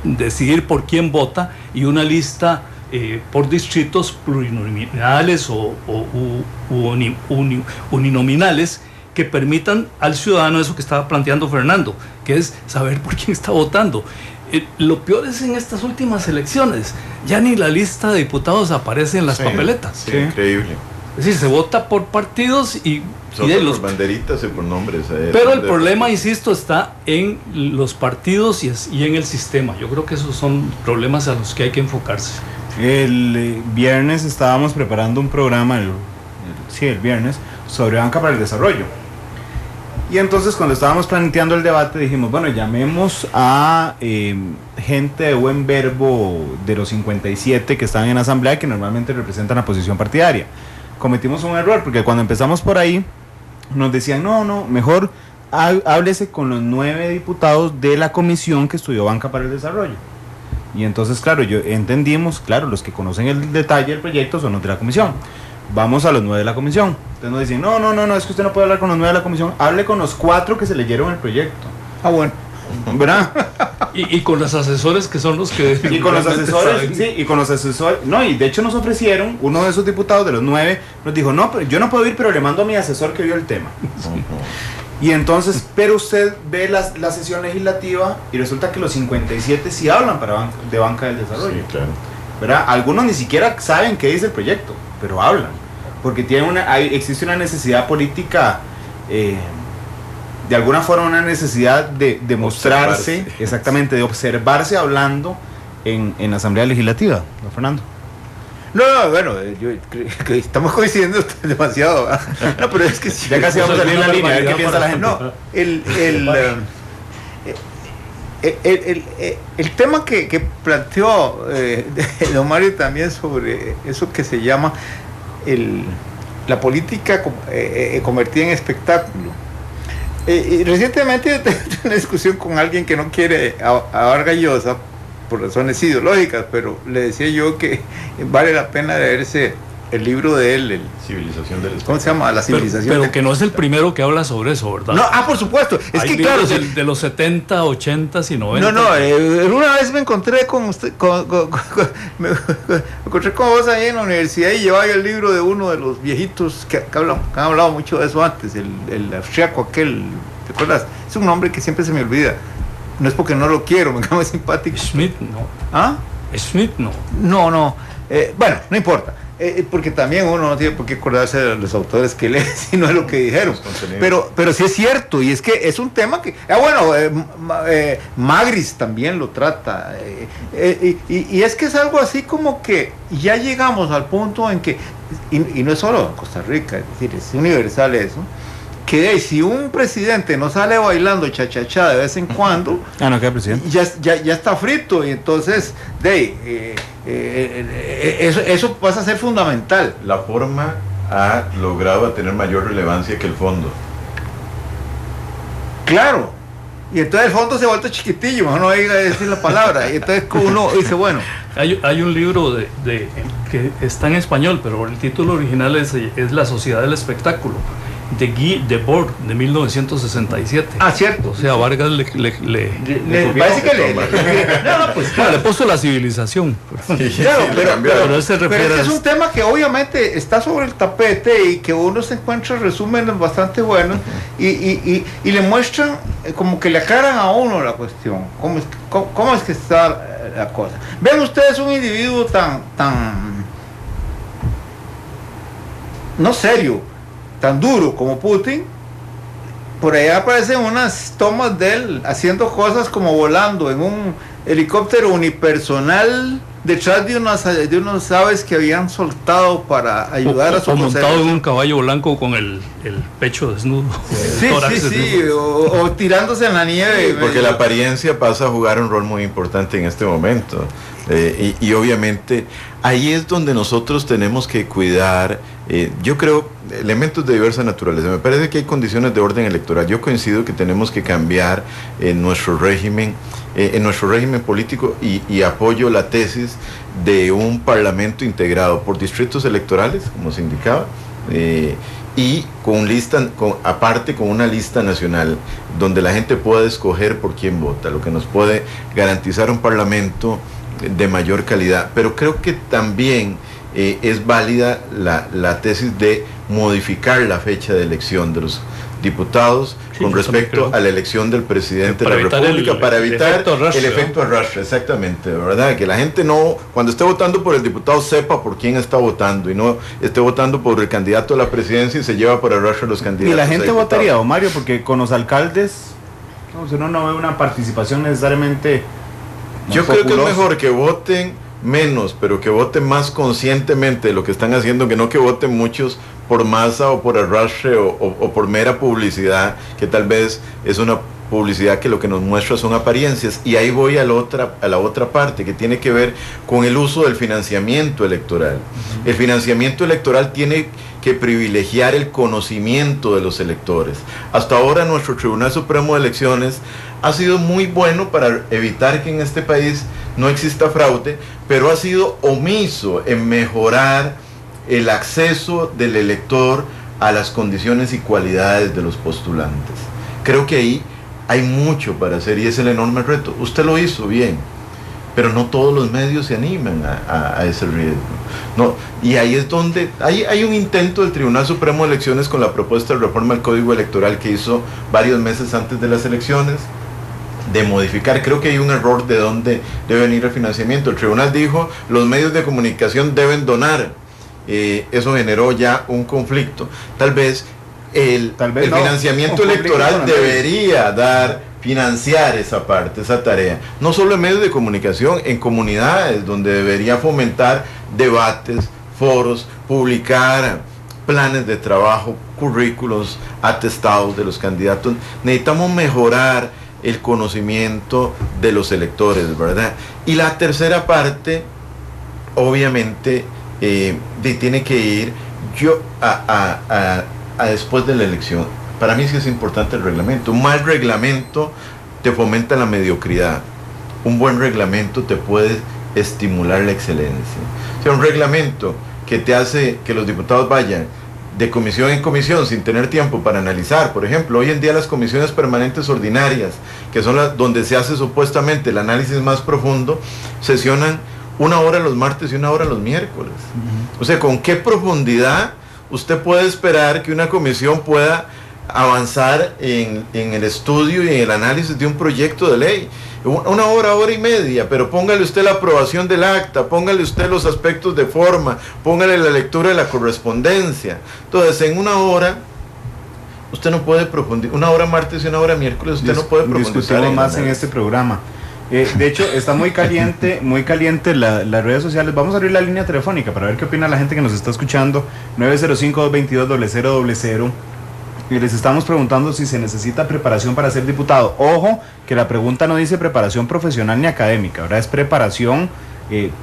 decidir por quién vota, y una lista por distritos plurinominales o uninominales que permitan al ciudadano eso que estaba planteando Fernando, que es saber por quién está votando. Lo peor es en estas últimas elecciones, ya ni la lista de diputados aparece en las papeletas. Sí, increíble. Es decir, se vota por partidos y de por banderitas y por nombres. Pero el problema, insisto, está en los partidos y en el sistema. Yo creo que esos son problemas a los que hay que enfocarse. El viernes estábamos preparando un programa, el viernes, sobre banca para el desarrollo. Y entonces cuando estábamos planteando el debate dijimos, bueno, llamemos a gente de buen verbo de los 57 que están en la asamblea, que normalmente representan la posición partidaria. Cometimos un error porque cuando empezamos por ahí nos decían, no, mejor háblese con los 9 diputados de la comisión que estudió banca para el desarrollo. Y entonces, claro, entendimos, claro, los que conocen el detalle del proyecto son los de la comisión. Vamos a los 9 de la comisión. Entonces nos dicen, no, es que usted no puede hablar con los 9 de la comisión, hable con los 4 que se leyeron el proyecto. Ah, bueno. ¿Verdad? Y con los asesores que son los que... Y con los asesores, sí, y con los asesores, no, y de hecho nos ofrecieron, uno de esos diputados de los 9, nos dijo, no, pero yo no puedo ir, pero le mando a mi asesor que vio el tema. Y entonces, pero usted ve la sesión legislativa y resulta que los 57 sí hablan de banca del desarrollo. Sí, claro. ¿Verdad? Algunos ni siquiera saben qué dice el proyecto, pero hablan, porque existe una necesidad política, de alguna forma una necesidad de mostrarse, observarse. Exactamente, de observarse hablando en la Asamblea Legislativa, don Fernando. No, bueno, yo creo que estamos coincidiendo demasiado. No, pero es que ya casi vamos a salir en la línea, a ver qué piensa la gente. No, el tema que planteó don Mario también sobre eso que se llama la política convertida en espectáculo. Recientemente tuve una discusión con alguien que no quiere a Vargas Llosa por razones ideológicas, pero le decía yo que vale la pena leerse el libro de él, Civilización del Espectáculo. ¿Cómo se llama? La civilización. Pero que no es el primero que habla sobre eso, ¿verdad? No, por supuesto. Es hay que claro. De los 70, 80 y 90. No, una vez me encontré con usted, me encontré con vos ahí en la universidad y llevaba yo el libro de uno de los viejitos que han hablado mucho de eso antes, el austriaco aquel, ¿te acuerdas? Es un nombre que siempre se me olvida. No es porque no lo quiero, me cae muy simpático. Schmidt, no. ¿Ah? Schmidt, no. No. Bueno, no importa. Porque también uno no tiene por qué acordarse de los autores que lee, sino de lo que dijeron. Pero sí es cierto, y es que es un tema que... Magris también lo trata. Y es que es algo así como que ya llegamos al punto en que, y no es solo en Costa Rica, es decir, es universal eso, que si un presidente no sale bailando cha-cha-cha de vez en cuando, no queda presidente, ya está frito, y entonces eso pasa a ser fundamental. La forma ha logrado tener mayor relevancia que el fondo. Claro, y entonces el fondo se ha vuelto chiquitillo, mejor no diga decir la palabra, y entonces uno dice, bueno. Hay un libro que está en español, pero el título original es La Sociedad del Espectáculo, de Guy Debord, de 1967. Ah, cierto. O sea, Vargas le parece que le puso la civilización. Claro, pero se refiere es un tema que obviamente está sobre el tapete y que uno se encuentra resúmenes bastante buenos y le muestran como que le aclaran a uno la cuestión. ¿Cómo es que está la cosa? Ven ustedes un individuo tan no serio, tan duro como Putin. Por allá aparecen unas tomas de él haciendo cosas como volando en un helicóptero unipersonal detrás de unos aves que habían soltado para ayudar a su o montado en conservación. un caballo blanco con el pecho desnudo. Sí, tórax sí, desnudo. o tirándose en la nieve. Sí, porque la apariencia pasa a jugar un rol muy importante en este momento. Y obviamente ahí es donde nosotros tenemos que cuidar, yo creo, elementos de diversa naturaleza. Me parece que hay condiciones de orden electoral. Yo coincido que tenemos que cambiar nuestro régimen político y apoyo la tesis de un parlamento integrado por distritos electorales, como se indicaba, y aparte con una lista nacional donde la gente pueda escoger por quién vota, lo que nos puede garantizar un parlamento de mayor calidad. Pero creo que también es válida la tesis de modificar la fecha de elección de los diputados con respecto a la elección del presidente de la República, para evitar el efecto arrastre, exactamente, ¿verdad? Que la gente no, cuando esté votando por el diputado, sepa por quién está votando y no esté votando por el candidato a la presidencia y se lleva por arrastre a los candidatos. Y la gente votaría, don Mario, porque con los alcaldes, uno no ve una participación necesariamente. Yo creo que es mejor que voten menos, pero que voten más conscientemente de lo que están haciendo, que no que voten muchos por masa o por arrastre o por mera publicidad, que tal vez es una publicidad que lo que nos muestra son apariencias. Y ahí voy a la otra parte, que tiene que ver con el uso del financiamiento electoral. El financiamiento electoral tiene que privilegiar el conocimiento de los electores. Hasta ahora nuestro Tribunal Supremo de Elecciones ha sido muy bueno para evitar que en este país no exista fraude, pero ha sido omiso en mejorar el acceso del elector a las condiciones y cualidades de los postulantes. Creo que ahí hay mucho para hacer y es el enorme reto. Usted lo hizo bien, pero no todos los medios se animan a ese riesgo. No, y ahí es donde hay un intento del Tribunal Supremo de Elecciones con la propuesta de reforma al Código Electoral que hizo varios meses antes de las elecciones, de modificar. Creo que hay un error de dónde debe venir el financiamiento. El tribunal dijo, los medios de comunicación deben donar. Eso generó ya un conflicto. Tal vez el financiamiento electoral debería financiar esa parte, esa tarea. No solo en medios de comunicación, en comunidades donde debería fomentar debates, foros, publicar planes de trabajo, currículos, atestados de los candidatos. Necesitamos mejorar el conocimiento de los electores, ¿verdad? Y la tercera parte, obviamente, tiene que ir a después de la elección. Para mí sí es importante el reglamento. Un mal reglamento te fomenta la mediocridad. Un buen reglamento te puede estimular la excelencia. O sea, un reglamento que te hace que los diputados vayan de comisión en comisión sin tener tiempo para analizar. Por ejemplo, hoy en día las comisiones permanentes ordinarias, que son las donde se hace supuestamente el análisis más profundo, sesionan 1 hora los martes y 1 hora los miércoles. O sea, ¿con qué profundidad usted puede esperar que una comisión pueda avanzar en el estudio y en el análisis de un proyecto de ley? 1 hora, hora y media, pero póngale usted la aprobación del acta, póngale usted los aspectos de forma, póngale la lectura de la correspondencia. Entonces, en 1 hora, usted no puede profundizar. 1 hora martes y 1 hora miércoles, usted no puede profundizar. Discutimos más en este programa. De hecho, está muy caliente las redes sociales. Vamos a abrir la línea telefónica para ver qué opina la gente que nos está escuchando. 905-222-0000. Y les estamos preguntando si se necesita preparación para ser diputado. Ojo, que la pregunta no dice preparación profesional ni académica, ¿verdad? Es preparación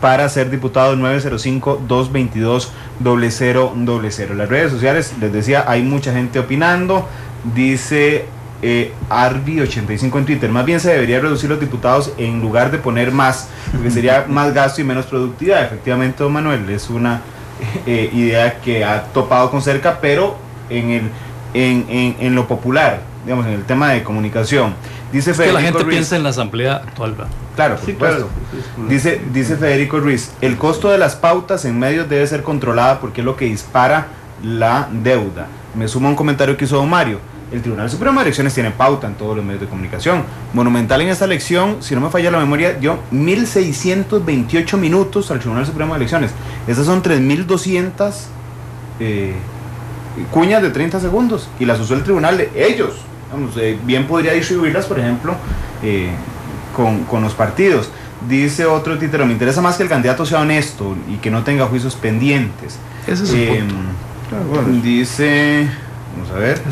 para ser diputado. 905-222-0000. Las redes sociales, les decía, hay mucha gente opinando. Dice Arby85 en Twitter, más bien se debería reducir los diputados en lugar de poner más, porque sería más gasto y menos productividad. Efectivamente, don Manuel, es una idea que ha topado con cerca, pero en lo popular, digamos, en el tema de comunicación. Dice que la gente piensa en la asamblea actual, ¿verdad? Claro, por supuesto. Dice Federico Ruiz, el costo de las pautas en medios debe ser controlada porque es lo que dispara la deuda. Me suma un comentario que hizo don Mario. El Tribunal Supremo de Elecciones tiene pauta en todos los medios de comunicación. Monumental en esta elección, si no me falla la memoria, dio 1.628 minutos al Tribunal Supremo de Elecciones. Esas son 3.200 cuñas de 30 segundos y las usó el tribunal de ellos. Vamos, bien podría distribuirlas, por ejemplo, con los partidos. Dice otro títero, me interesa más que el candidato sea honesto y que no tenga juicios pendientes. Ese es el punto. Dice, vamos a ver,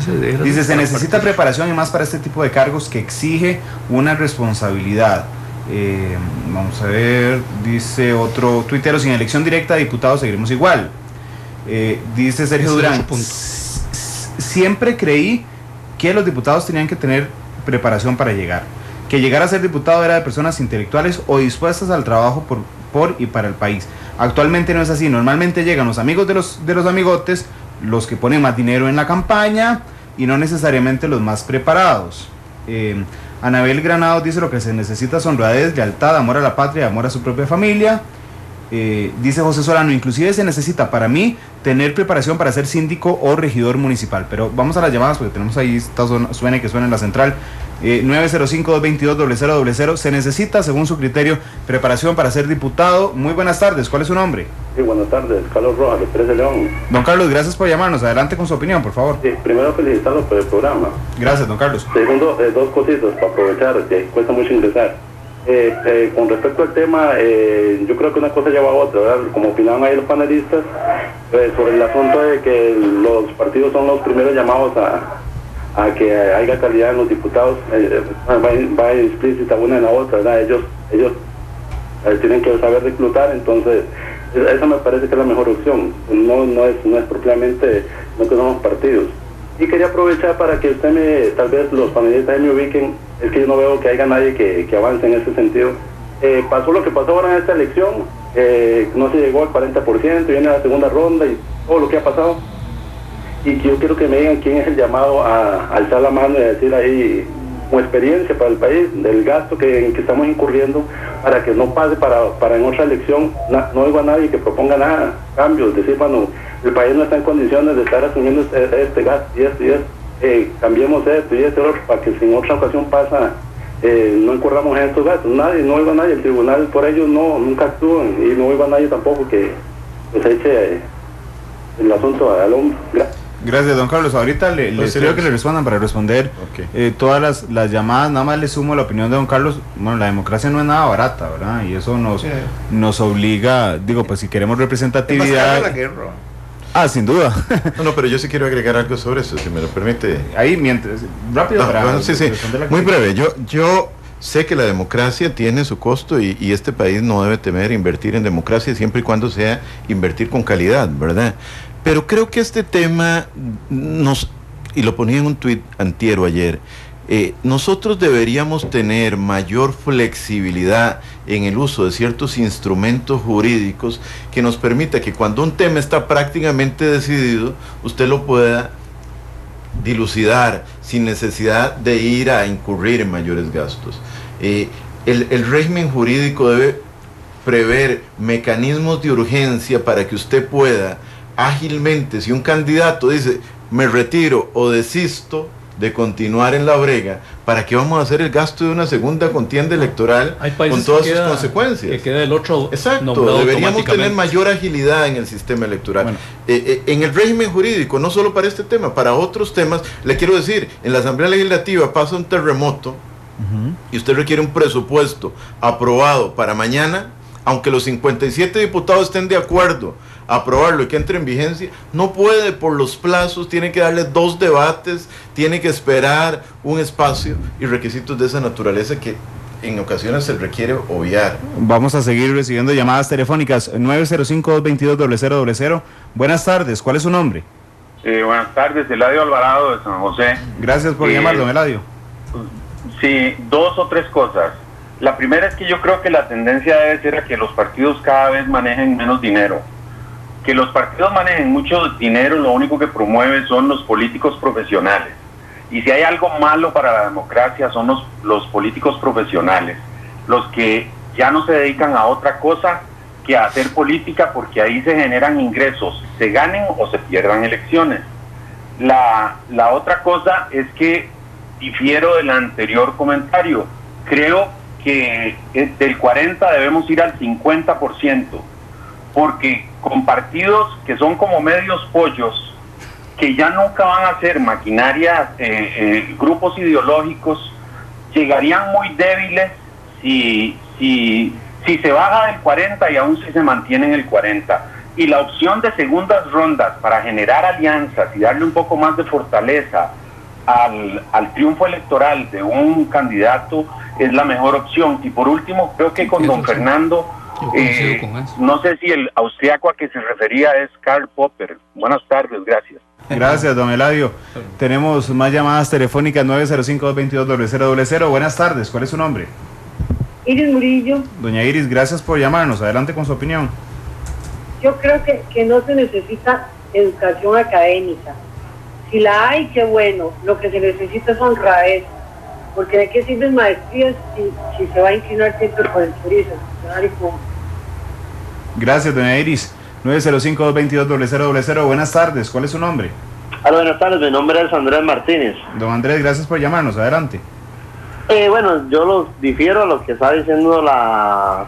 dice, se necesita preparación y más para este tipo de cargos que exige una responsabilidad. Vamos a ver, dice otro tuitero, sin elección directa de diputados seguiremos igual. Dice Sergio Durán, siempre creí que los diputados tenían que tener preparación para llegar, que llegar a ser diputado era de personas intelectuales o dispuestas al trabajo por y para el país. Actualmente no es así, normalmente llegan los amigos de los amigotes, los que ponen más dinero en la campaña y no necesariamente los más preparados. Anabel Granados dice, lo que se necesita son honradez, lealtad, amor a la patria, amor a su propia familia. Dice José Solano, inclusive se necesita para mí tener preparación para ser síndico o regidor municipal. Pero vamos a las llamadas porque tenemos ahí, suena en la central. 905-222-0000. Se necesita, según su criterio, preparación para ser diputado. Muy buenas tardes, ¿cuál es su nombre? Sí, buenas tardes, Carlos Rojas, de Pérez de León. Don Carlos, gracias por llamarnos, adelante con su opinión, por favor. Sí, primero felicitarlo por el programa. Gracias, don Carlos. Segundo, dos cositas para aprovechar, que cuesta mucho ingresar. Con respecto al tema, yo creo que una cosa lleva a otra, ¿verdad? Como opinaban ahí los panelistas, sobre el asunto de que los partidos son los primeros llamados a que haya calidad en los diputados, va explícita una en la otra, ¿verdad? Ellos tienen que saber reclutar, entonces esa me parece que es la mejor opción, no es propiamente lo que son los partidos. Y quería aprovechar para que tal vez los panelistas me ubiquen, es que yo no veo que haya nadie que avance en ese sentido. Pasó lo que pasó ahora en esta elección, no se llegó al 40%, viene la segunda ronda y todo lo que ha pasado. Y yo quiero que me digan quién es el llamado a alzar la mano y decir ahí, como experiencia para el país, del gasto en que estamos incurriendo, para que no pase para en otra elección, no oigo a nadie que proponga nada, cambios, decir, bueno, el país no está en condiciones de estar asumiendo este gasto y esto, cambiemos esto y esto, para que si en otra ocasión pasa, no incurramos en estos gastos. No oigo a nadie, el tribunal por ellos nunca actúan, y no oigo a nadie tampoco que se eche el asunto al hombro. Gracias, don Carlos. Ahorita les pido que le respondan para responder todas las llamadas. Nada más le sumo la opinión de don Carlos. Bueno, la democracia no es nada barata, ¿verdad? Y eso nos obliga, digo, pues si queremos representatividad... sin duda. No, pero yo sí quiero agregar algo sobre eso, si me lo permite. Ahí, mientras, rápido. Sí. Muy breve. Yo sé que la democracia tiene su costo y este país no debe temer invertir en democracia siempre y cuando sea invertir con calidad, ¿verdad? Pero creo que este tema y lo ponía en un tuit antier o ayer, nosotros deberíamos tener mayor flexibilidad en el uso de ciertos instrumentos jurídicos que nos permita que cuando un tema está prácticamente decidido, usted lo pueda dilucidar sin necesidad de ir a incurrir en mayores gastos. El régimen jurídico debe prever mecanismos de urgencia para que usted pueda ágilmente, si un candidato dice me retiro o desisto de continuar en la brega, ¿para qué vamos a hacer el gasto de una segunda contienda electoral con todas sus consecuencias? Que queda el otro. Exacto, deberíamos tener mayor agilidad en el sistema electoral. Bueno. En el régimen jurídico, no solo para este tema, para otros temas, le quiero decir, en la Asamblea Legislativa pasa un terremoto y usted requiere un presupuesto aprobado para mañana, aunque los 57 diputados estén de acuerdo aprobarlo y que entre en vigencia, no puede por los plazos, tiene que darle 2 debates, tiene que esperar un espacio y requisitos de esa naturaleza que en ocasiones se requiere obviar. Vamos a seguir recibiendo llamadas telefónicas. 905-222-0000. Buenas tardes, ¿cuál es su nombre? Buenas tardes, Eladio Alvarado de San José. Gracias por llamar, don Eladio. Sí, 2 o 3 cosas. La primera es que yo creo que la tendencia debe ser a que los partidos cada vez manejen menos dinero. Que los partidos manejen mucho dinero, lo único que promueve son los políticos profesionales. Y si hay algo malo para la democracia son los políticos profesionales, los que ya no se dedican a otra cosa que a hacer política, porque ahí se generan ingresos, se ganen o se pierdan elecciones. La otra cosa es que difiero del anterior comentario. Creo que del 40 debemos ir al 50%, porque con partidos que son como medios pollos, que ya nunca van a ser maquinarias, grupos ideológicos, llegarían muy débiles si si se baja del 40 y aún si se mantiene en el 40. Y la opción de segundas rondas para generar alianzas y darle un poco más de fortaleza al triunfo electoral de un candidato es la mejor opción. Y por último, creo que con don Fernando, no sé si el austriaco a que se refería es Karl Popper. Buenas tardes, gracias. Gracias, don Eladio. Tenemos más llamadas telefónicas, 905-222-0000. Buenas tardes, ¿cuál es su nombre? Iris Murillo. Doña Iris, gracias por llamarnos. Adelante con su opinión. Yo creo que no se necesita educación académica. Si la hay, qué bueno. Lo que se necesita es honradez. Porque de qué sirven maestrías si se va a inclinar siempre por el turismo. Gracias, doña Iris. 905-222-0000. Buenas tardes, ¿cuál es su nombre? Hola, buenas tardes, mi nombre es Andrés Martínez. Don Andrés, gracias por llamarnos. Adelante. Bueno, yo lo difiero a lo que está diciendo la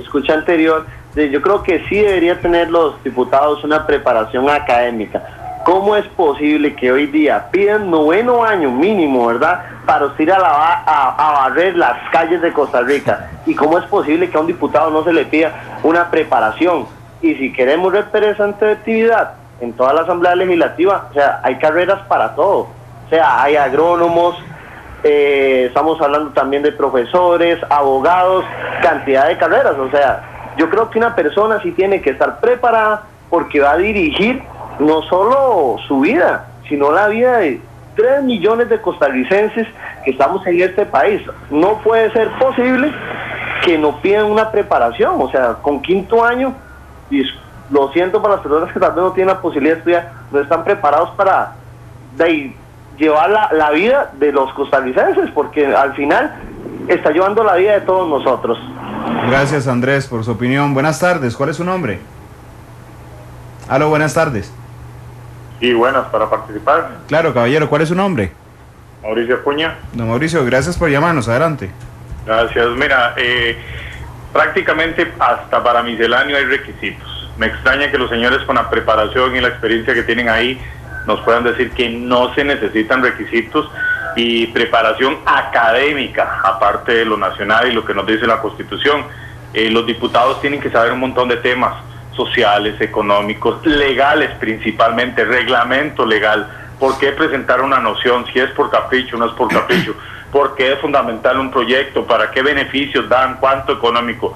escucha anterior. Yo creo que sí debería tener los diputados una preparación académica. ¿Cómo es posible que hoy día pidan 9º año mínimo, verdad, para usted ir a barrer las calles de Costa Rica? ¿Y cómo es posible que a un diputado no se le pida una preparación? Y si queremos representatividad en toda la Asamblea Legislativa, o sea, hay carreras para todo. O sea, hay agrónomos, estamos hablando también de profesores, abogados, cantidad de carreras. O sea, yo creo que una persona sí tiene que estar preparada porque va a dirigir no solo su vida, sino la vida de 3 millones de costarricenses que estamos en este país. No puede ser posible que no pidan una preparación. O sea, con 5º año, y lo siento para las personas que tal vez no tienen la posibilidad de estudiar, no están preparados para llevar la vida de los costarricenses, porque al final está llevando la vida de todos nosotros. Gracias, Andrés, por su opinión. Buenas tardes, ¿cuál es su nombre? Aló, buenas tardes. Sí, buenas, para participar. Claro, caballero, ¿cuál es su nombre? Mauricio Acuña. Don Mauricio, gracias por llamarnos, adelante. Gracias, mira, prácticamente hasta para misceláneo hay requisitos. Me extraña que los señores con la preparación y la experiencia que tienen ahí nos puedan decir que no se necesitan requisitos y preparación académica, aparte de lo nacional y lo que nos dice la Constitución. Los diputados tienen que saber un montón de temas sociales, económicos, legales principalmente, reglamento legal. ¿Por qué presentar una noción? Si es por capricho, no es por capricho. ¿Por qué es fundamental un proyecto? ¿Para qué beneficios dan? ¿Cuánto económico?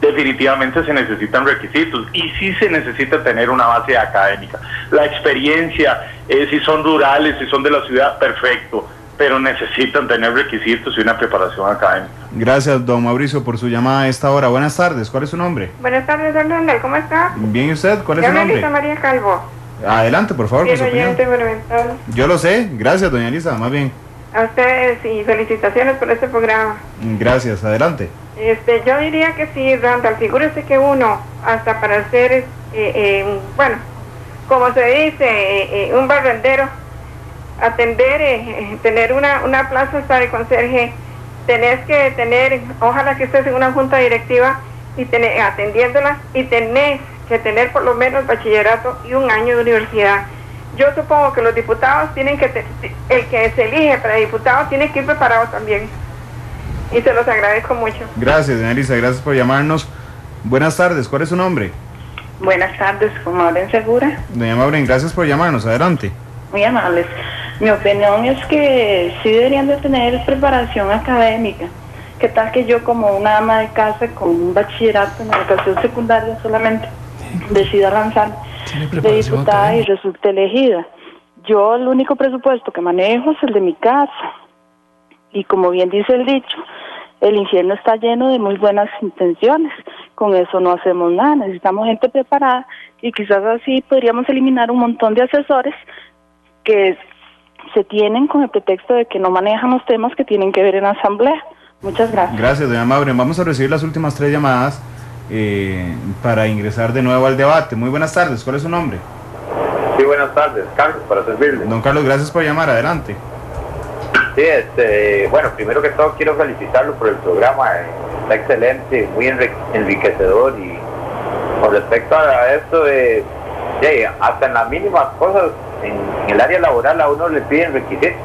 Definitivamente se necesitan requisitos y sí se necesita tener una base académica. La experiencia, si son rurales, si son de la ciudad, perfecto, pero necesitan tener requisitos y una preparación académica. Gracias, don Mauricio, por su llamada a esta hora. Buenas tardes, ¿cuál es su nombre? Buenas tardes, don Randall, ¿cómo está? Bien, ¿y usted? ¿Cuál es su nombre? Elisa María Calvo. Adelante, por favor, con su opinión. Monumental. Yo lo sé, gracias, doña Elisa, más bien. A ustedes y felicitaciones por este programa. Gracias, adelante. Yo diría que sí, Randall, figúrese que uno, hasta para hacer, bueno, como se dice, un barrendero, atender, tener una plaza hasta de conserje, tenés que tener, ojalá que estés en una junta directiva y atendiéndola, y tenés que tener por lo menos bachillerato y 1 año de universidad. Yo supongo que los diputados tienen que, el que se elige para diputado tiene que ir preparado también. Y se los agradezco mucho. Gracias, doña Elisa, gracias por llamarnos. Buenas tardes, ¿cuál es su nombre? Buenas tardes, con Maureen Segura. Doña Maureen, gracias por llamarnos, adelante. Muy amables. Mi opinión es que sí deberían de tener preparación académica. ¿Qué tal que yo, como una ama de casa con un bachillerato en educación secundaria solamente, decida lanzar de diputada y resulte elegida? Yo el único presupuesto que manejo es el de mi casa. Y como bien dice el dicho, el infierno está lleno de muy buenas intenciones. Con eso no hacemos nada. Necesitamos gente preparada y quizás así podríamos eliminar un montón de asesores que se tienen con el pretexto de que no manejan los temas que tienen que ver en la asamblea. Muchas gracias. Gracias, doña Maureen. Vamos a recibir las últimas 3 llamadas para ingresar de nuevo al debate. Muy buenas tardes, ¿cuál es su nombre? Sí, buenas tardes, Carlos, para servirle. Don Carlos, gracias por llamar, adelante. Sí, bueno, primero que todo quiero felicitarlo por el programa, está excelente, muy enriquecedor, y con respecto a esto hasta en las mínimas cosas, en el área laboral a uno le piden requisitos,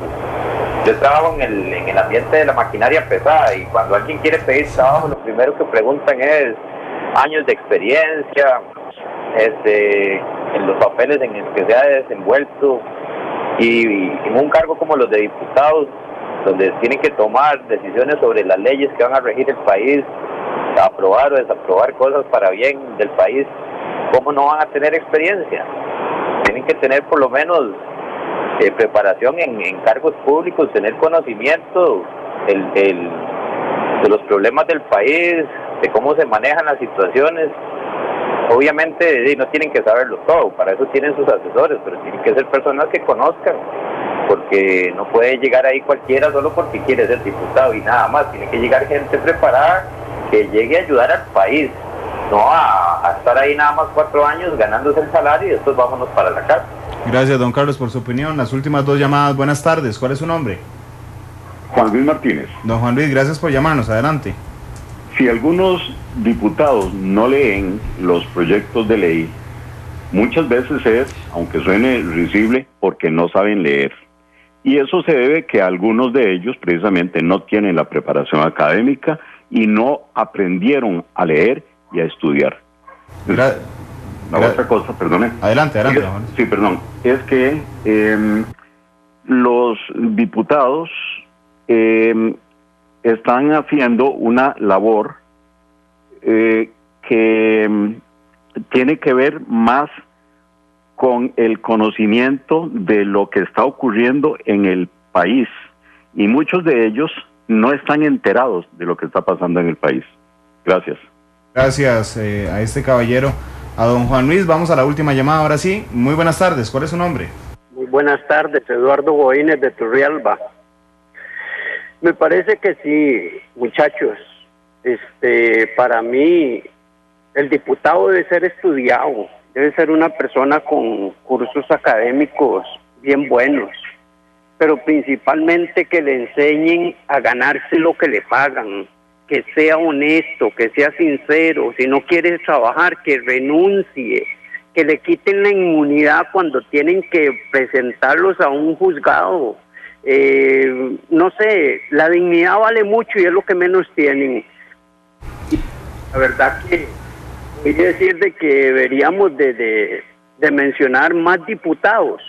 Yo trabajo en el ambiente de la maquinaria pesada y cuando alguien quiere pedir trabajo, lo primero que preguntan es años de experiencia, en los papeles en los que se ha desenvuelto, y en un cargo como los de diputados, donde tienen que tomar decisiones sobre las leyes que van a regir el país, aprobar o desaprobar cosas para bien del país, ¿cómo no van a tener experiencia? Tienen que tener por lo menos preparación en cargos públicos, tener conocimiento de los problemas del país, de cómo se manejan las situaciones. Obviamente no tienen que saberlo todo, para eso tienen sus asesores, pero tienen que ser personas que conozcan, porque no puede llegar ahí cualquiera solo porque quiere ser diputado y nada más. Tiene que llegar gente preparada que llegue a ayudar al país, no a estar ahí nada más 4 años ganándose el salario y después vámonos para la casa. Gracias, don Carlos, por su opinión. Las últimas 2 llamadas. Buenas tardes. ¿Cuál es su nombre? Juan Luis Martínez. Don Juan Luis, gracias por llamarnos. Adelante. Si algunos diputados no leen los proyectos de ley, muchas veces es, aunque suene risible, porque no saben leer. Y eso se debe que algunos de ellos precisamente no tienen la preparación académica y no aprendieron a leer y a estudiar. Otra cosa, perdone. Adelante. Sí, perdón. Es que los diputados están haciendo una labor que tiene que ver más con el conocimiento de lo que está ocurriendo en el país, y muchos de ellos no están enterados de lo que está pasando en el país. Gracias. Gracias a este caballero. A don Juan Luis, vamos a la última llamada ahora sí. Muy buenas tardes, ¿cuál es su nombre? Muy buenas tardes, Eduardo Goínez de Turrialba. Me parece que sí, muchachos, para mí el diputado debe ser estudiado, debe ser una persona con cursos académicos bien buenos, pero principalmente que le enseñen a ganarse lo que le pagan, que sea honesto, que sea sincero. Si no quiere trabajar, que renuncie, que le quiten la inmunidad cuando tienen que presentarlos a un juzgado. No sé, la dignidad vale mucho y es lo que menos tienen. La verdad que voy a decir de que deberíamos de mencionar más diputados.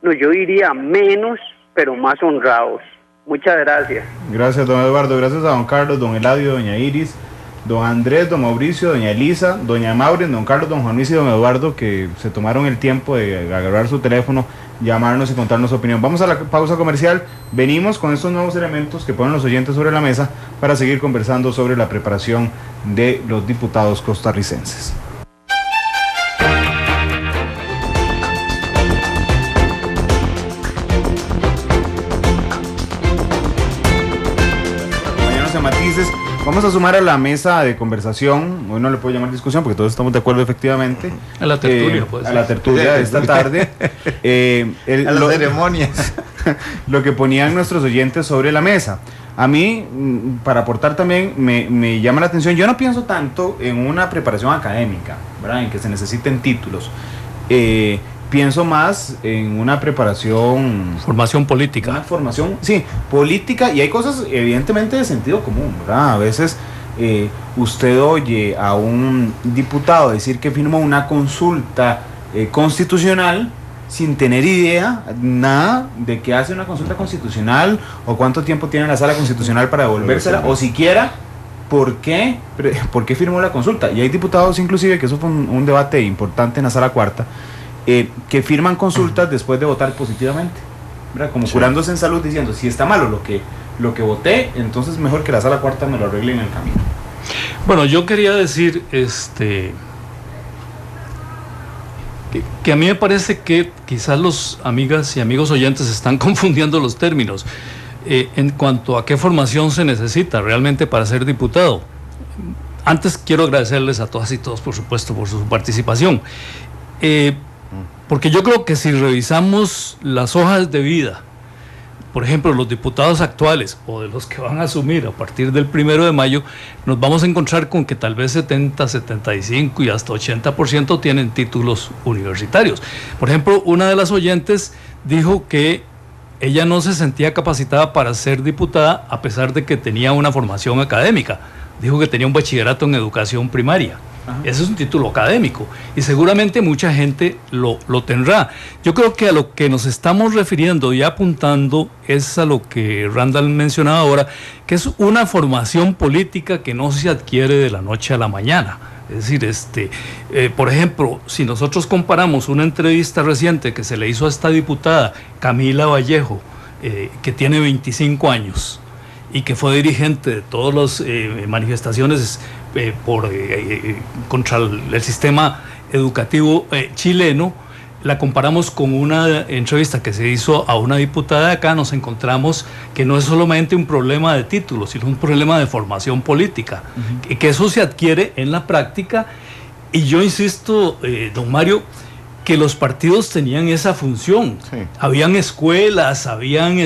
No, yo diría menos, pero más honrados. Muchas gracias. Gracias, don Eduardo. Gracias a don Carlos, don Eladio, doña Iris, don Andrés, don Mauricio, doña Elisa, doña Maureen, don Carlos, don Juan Luis y don Eduardo, que se tomaron el tiempo de agarrar su teléfono, llamarnos y contarnos su opinión. Vamos a la pausa comercial. Venimos con estos nuevos elementos que ponen los oyentes sobre la mesa para seguir conversando sobre la preparación de los diputados costarricenses. Matices. Vamos a sumar a la mesa de conversación, hoy no le puedo llamar discusión porque todos estamos de acuerdo efectivamente. A la tertulia, pues. A la tertulia de esta tarde. A las ceremonias. Lo que ponían nuestros oyentes sobre la mesa. A mí, para aportar también, me llama la atención, yo no pienso tanto en una preparación académica, ¿verdad? En que se necesiten títulos. Pienso más en una preparación... Formación política. Una formación, sí, política, y hay cosas evidentemente de sentido común, ¿verdad? A veces usted oye a un diputado decir que firmó una consulta constitucional sin tener idea, nada de qué hace una consulta constitucional o cuánto tiempo tiene la sala constitucional para devolvérsela, o siquiera por qué firmó la consulta. Y hay diputados inclusive, que eso fue un debate importante en la sala cuarta, que firman consultas después de votar positivamente, ¿verdad? Como curándose en salud, diciendo, si está malo lo que voté, entonces mejor que la sala cuarta me lo arregle en el camino. Bueno, yo quería decir que a mí me parece que quizás los amigas y amigos oyentes están confundiendo los términos en cuanto a qué formación se necesita realmente para ser diputado. Antes quiero agradecerles a todas y todos, por supuesto, por su participación. Porque yo creo que si revisamos las hojas de vida, por ejemplo, los diputados actuales o de los que van a asumir a partir del 1 de mayo, nos vamos a encontrar con que tal vez 70, 75 y hasta 80% tienen títulos universitarios. Por ejemplo, una de las oyentes dijo que ella no se sentía capacitada para ser diputada a pesar de que tenía una formación académica. Dijo que tenía un bachillerato en educación primaria. Ese es un título académico y seguramente mucha gente lo tendrá. Yo creo que a lo que nos estamos refiriendo y apuntando es a lo que Randall mencionaba ahora, que es una formación política que no se adquiere de la noche a la mañana. Es decir, por ejemplo, si nosotros comparamos una entrevista reciente que se le hizo a esta diputada Camila Vallejo, que tiene 25 años y que fue dirigente de todas las manifestaciones contra el sistema educativo chileno, la comparamos con una entrevista que se hizo a una diputada de acá, nos encontramos que no es solamente un problema de títulos, sino un problema de formación política, que eso se adquiere en la práctica. Y yo insisto, don Mario, que los partidos tenían esa función. Sí. Habían escuelas, habían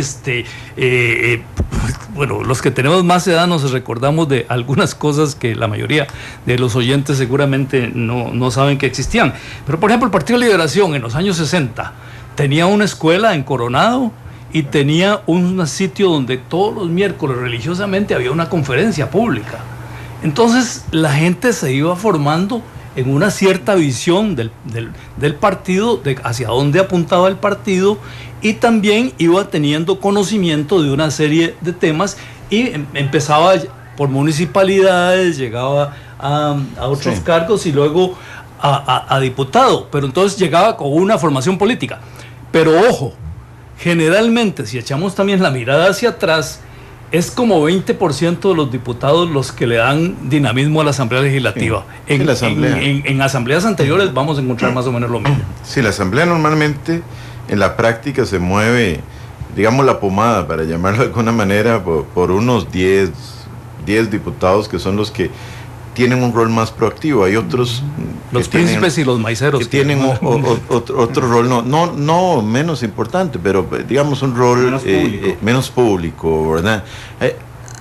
bueno, los que tenemos más edad nos recordamos de algunas cosas que la mayoría de los oyentes seguramente no saben que existían. Pero por ejemplo, el Partido de Liberación en los años 60 tenía una escuela en Coronado y tenía un sitio donde todos los miércoles religiosamente había una conferencia pública. Entonces la gente se iba formando en una cierta visión del partido, hacia dónde apuntaba el partido, y también iba teniendo conocimiento de una serie de temas y empezaba por municipalidades, llegaba a otros cargos y luego a diputado, pero entonces llegaba con una formación política. Pero ojo, generalmente si echamos también la mirada hacia atrás, es como 20% de los diputados los que le dan dinamismo a la Asamblea Legislativa. Sí, en asambleas anteriores vamos a encontrar más o menos lo mismo. Sí, la Asamblea normalmente en la práctica se mueve, digamos, la pomada, para llamarlo de alguna manera, por unos 10 diputados que son los que tienen un rol más proactivo. Hay otros, los príncipes y los maiceros, que tienen otro rol no menos importante, pero digamos un rol menos público, ¿verdad?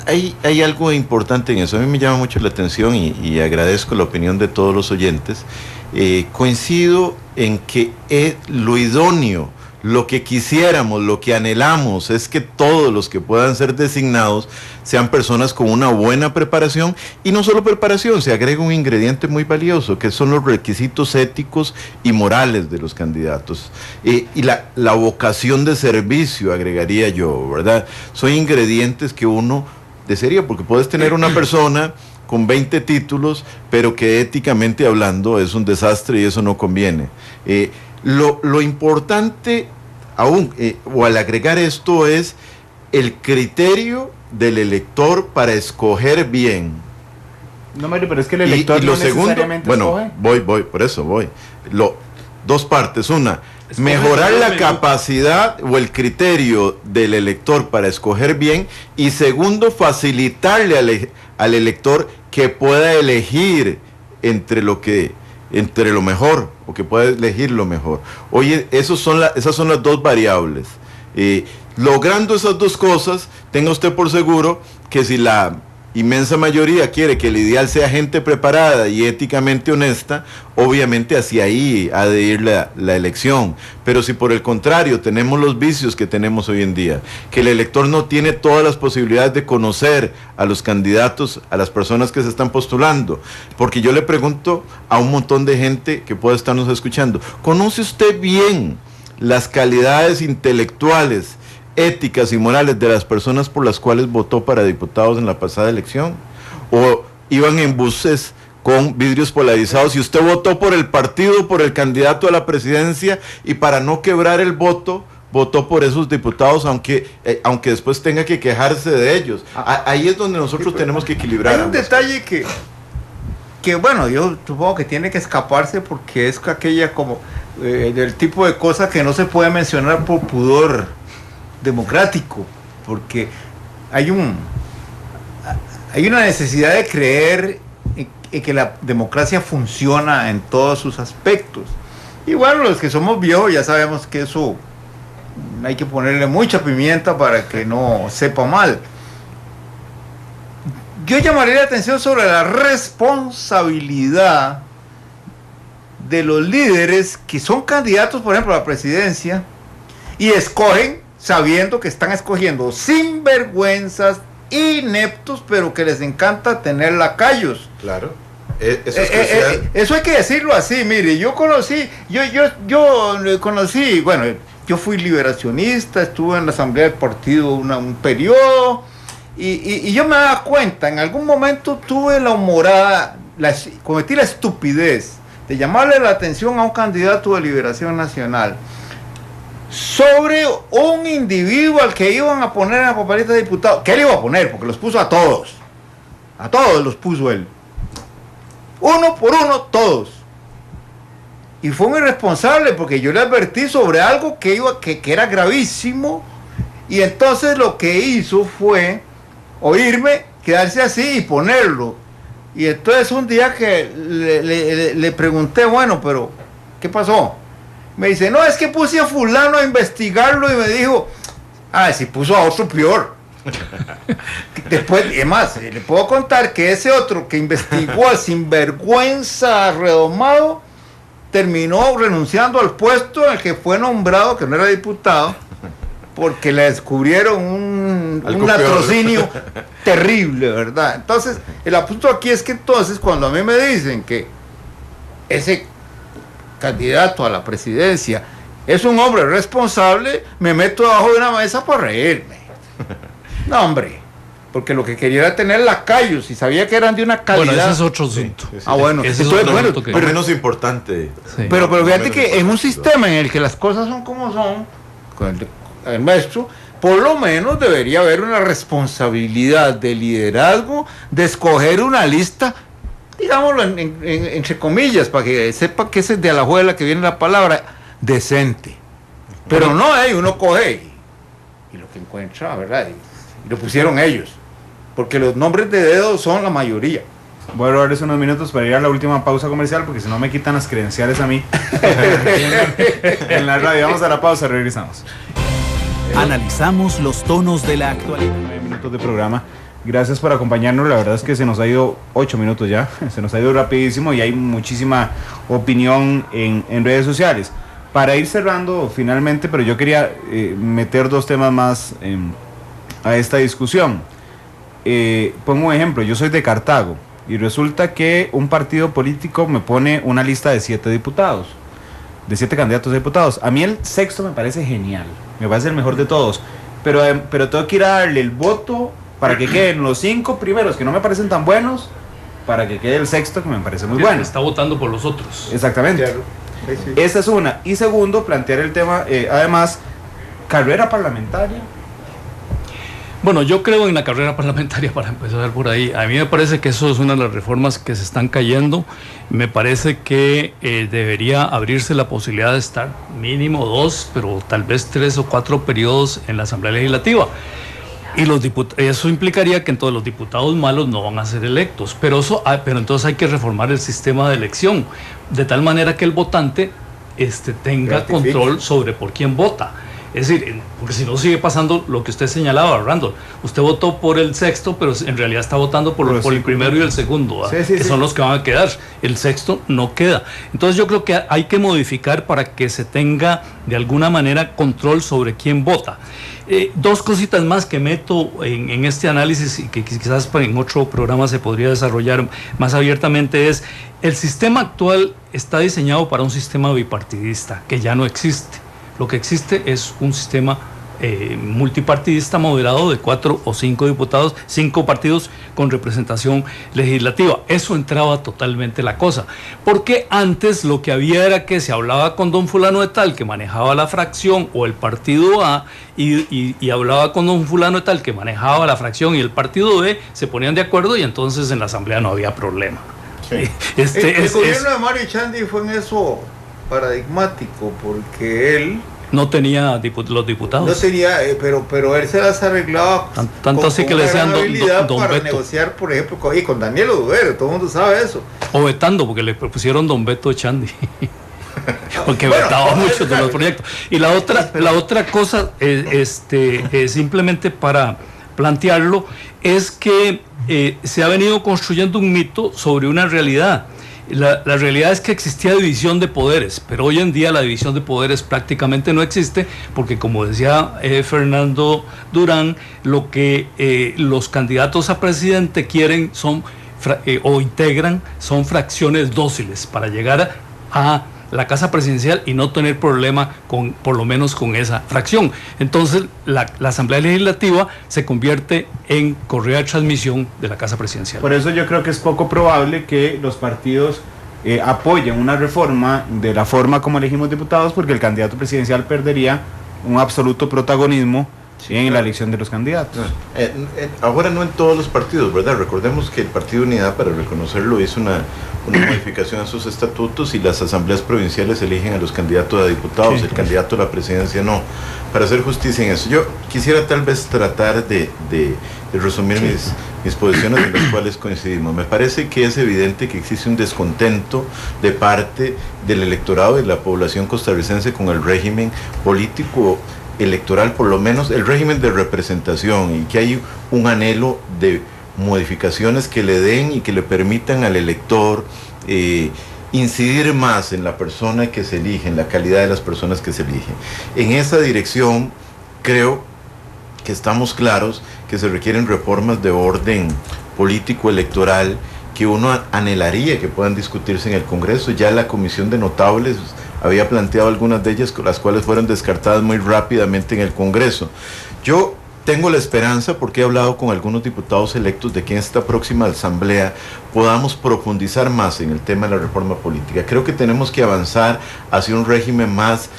Hay algo importante en eso. A mí me llama mucho la atención y agradezco la opinión de todos los oyentes. Coincido en que es lo idóneo, lo que quisiéramos, lo que anhelamos es que todos los que puedan ser designados sean personas con una buena preparación, y no solo preparación, se agrega un ingrediente muy valioso, que son los requisitos éticos y morales de los candidatos, y la vocación de servicio, agregaría yo, ¿verdad? Son ingredientes que uno desearía, porque puedes tener una persona con 20 títulos, pero que éticamente hablando es un desastre y eso no conviene. Lo importante aún, o al agregar esto, es el criterio del elector para escoger bien. No, Mario, pero es que el elector y lo segundo, bueno, voy, por eso voy. Dos partes. Una, mejorar la capacidad o el criterio del elector para escoger bien, y segundo, facilitarle al elector que pueda elegir entre lo mejor, o que pueda elegir lo mejor. Oye, esas son las dos variables. Logrando esas dos cosas, tenga usted por seguro que si la inmensa mayoría quiere que el ideal sea gente preparada y éticamente honesta, obviamente hacia ahí ha de ir la elección. Pero si por el contrario tenemos los vicios que tenemos hoy en día, que el elector no tiene todas las posibilidades de conocer a los candidatos, a las personas que se están postulando, porque yo le pregunto a un montón de gente que puede estarnos escuchando, ¿conoce usted bien las calidades intelectuales, éticas y morales de las personas por las cuales votó para diputados en la pasada elección? ¿O iban en buses con vidrios polarizados y usted votó por el partido, por el candidato a la presidencia, y para no quebrar el voto votó por esos diputados, aunque después tenga que quejarse de ellos? Ahí es donde nosotros tenemos que equilibrar. Hay un detalle que bueno, yo supongo que tiene que escaparse, porque es aquella como del tipo de cosas que no se puede mencionar por pudor democrático, porque hay una necesidad de creer en que la democracia funciona en todos sus aspectos. Y bueno, los que somos viejos ya sabemos que eso hay que ponerle mucha pimienta para que no sepa mal. Yo llamaría la atención sobre la responsabilidad de los líderes que son candidatos, por ejemplo, a la presidencia, y escogen sabiendo que están escogiendo sinvergüenzas, ineptos, pero que les encanta tener lacayos. Claro. Eso es crucial. Eso hay que decirlo así. Mire, yo conocí, bueno, yo fui liberacionista, estuve en la asamblea del partido un periodo, y yo me daba cuenta, en algún momento tuve la humorada, cometí la estupidez de llamarle la atención a un candidato de Liberación Nacional sobre un individuo al que iban a poner en la papeleta de diputado. ¿Qué le iba a poner? Porque los puso a todos los puso él, uno por uno, todos. Y fue un irresponsable, porque yo le advertí sobre algo que era gravísimo, y entonces lo que hizo fue oírme, quedarse así y ponerlo. Y entonces un día que le pregunté, bueno, pero ¿qué pasó? Me dice, no, es que puse a fulano a investigarlo, y me dijo, si puso a otro peor. Después, además, le puedo contar que ese otro que investigó al sinvergüenza redomado terminó renunciando al puesto en el que fue nombrado, que no era diputado, porque le descubrieron un latrocinio terrible, ¿verdad? Entonces, el asunto aquí es que entonces, cuando a mí me dicen que ese candidato a la presidencia es un hombre responsable, me meto debajo de una mesa para reírme. No, hombre, porque lo que quería era tener lacayos, y sabía que eran de una calidad. Bueno, ese es otro asunto. Bueno, ese entonces, es otro asunto que... Pero menos importante. Sí. Pero fíjate que en un sistema en el que las cosas son como son, con el maestro, por lo menos debería haber una responsabilidad de liderazgo, de escoger una lista, digámoslo entre comillas, para que sepa que es de Alajuela que viene la palabra, decente. Pero no, uno coge y lo que encuentra, ¿verdad? Y lo pusieron ellos, porque los nombres de dedo son la mayoría. Voy a robarles unos minutos para ir a la última pausa comercial, porque si no me quitan las credenciales a mí en la radio. Vamos a la pausa, regresamos. Analizamos los tonos de la actualidad. 9 minutos de programa. Gracias por acompañarnos. La verdad es que se nos ha ido 8 minutos ya. Se nos ha ido rapidísimo, y hay muchísima opinión en redes sociales. Para ir cerrando finalmente, pero yo quería meter 2 temas más a esta discusión. Pongo un ejemplo. Yo soy de Cartago, y resulta que un partido político me pone una lista de 7 diputados, de 7 candidatos a diputados. A mí el sexto me parece genial, me parece el mejor de todos, pero tengo que ir a darle el voto para que queden los 5 primeros, que no me parecen tan buenos, para que quede el sexto, que me parece muy bueno. Está votando por los otros. Exactamente. Claro. Sí. Esa es una. Y segundo, plantear el tema, además, carrera parlamentaria. Bueno, yo creo en la carrera parlamentaria, para empezar por ahí. A mí me parece que eso es una de las reformas que se están cayendo. Me parece que debería abrirse la posibilidad de estar mínimo 2, pero tal vez 3 o 4 periodos en la Asamblea Legislativa. Y eso implicaría que entonces los diputados malos no van a ser electos. Pero entonces hay que reformar el sistema de elección, de tal manera que el votante tenga control sobre por quién vota. Es decir, porque si no sigue pasando lo que usted señalaba, Randall. Usted votó por el sexto, pero en realidad está votando por el primero y el segundo, que son los que van a quedar. El sexto no queda. Entonces yo creo que hay que modificar para que se tenga de alguna manera control sobre quién vota. 2 cositas más que meto en este análisis, y que quizás en otro programa se podría desarrollar más abiertamente, es: el sistema actual está diseñado para un sistema bipartidista que ya no existe. Lo que existe es un sistema multipartidista moderado de 4 o 5 diputados, 5 partidos con representación legislativa. Eso entraba totalmente la cosa, porque antes lo que había era que se hablaba con don fulano de tal que manejaba la fracción o el partido A, y hablaba con don fulano de tal que manejaba la fracción y el partido B, se ponían de acuerdo, y entonces en la asamblea no había problema. Sí. El gobierno de Mario Echandi fue en eso paradigmático, porque él no tenía los diputados. No tenía, pero él se las arreglaba tanto así que le decían don para Beto. Negociar, por ejemplo, con Daniel Odubero, todo el mundo sabe eso. O vetando, porque le propusieron don Beto Echandi. Porque vetaba muchos de los proyectos. Y la otra cosa, simplemente para plantearlo, es que se ha venido construyendo un mito sobre una realidad. la realidad es que existía división de poderes, pero hoy en día la división de poderes prácticamente no existe, porque como decía Fernando Durán, lo que los candidatos a presidente quieren son o integran son fracciones dóciles para llegar a la casa presidencial y no tener problema con, por lo menos con esa fracción. Entonces la Asamblea Legislativa se convierte en correa de transmisión de la casa presidencial. Por eso yo creo que es poco probable que los partidos apoyen una reforma de la forma como elegimos diputados, porque el candidato presidencial perdería un absoluto protagonismo en la elección de los candidatos. Ahora no en todos los partidos, ¿verdad? Recordemos que el Partido Unidad, para reconocerlo, hizo una modificación a sus estatutos y las asambleas provinciales eligen a los candidatos a diputados, el candidato a la presidencia no. Para hacer justicia en eso, yo quisiera tal vez tratar de resumir mis posiciones en las cuales coincidimos. Me parece que es evidente que existe un descontento de parte del electorado y de la población costarricense con el régimen político electoral, por lo menos el régimen de representación, y que hay un anhelo de modificaciones que le den y que le permitan al elector incidir más en la persona que se elige, en la calidad de las personas que se eligen. En esa dirección creo que estamos claros que se requieren reformas de orden político electoral que uno anhelaría que puedan discutirse en el Congreso. Ya la Comisión de Notables había planteado algunas de ellas, las cuales fueron descartadas muy rápidamente en el Congreso. Yo tengo la esperanza, porque he hablado con algunos diputados electos, de que en esta próxima asamblea podamos profundizar más en el tema de la reforma política. Creo que tenemos que avanzar hacia un régimen más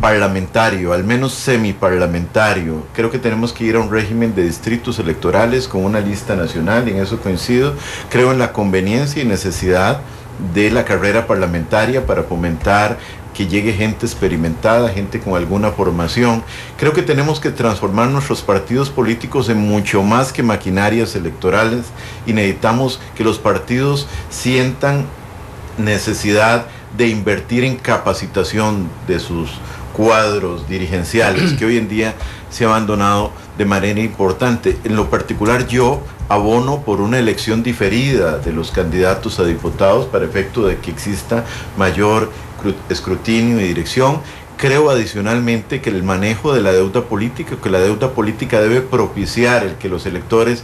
parlamentario, al menos semiparlamentario. Creo que tenemos que ir a un régimen de distritos electorales con una lista nacional, y en eso coincido. Creo en la conveniencia y necesidad de la carrera parlamentaria para fomentar que llegue gente experimentada, gente con alguna formación. Creo que tenemos que transformar nuestros partidos políticos en mucho más que maquinarias electorales, y necesitamos que los partidos sientan necesidad de invertir en capacitación de sus cuadros dirigenciales, que hoy en día se ha abandonado de manera importante. En lo particular, yo abono por una elección diferida de los candidatos a diputados para efecto de que exista mayor escrutinio y dirección. Creo adicionalmente que el manejo de la deuda política debe propiciar el que los electores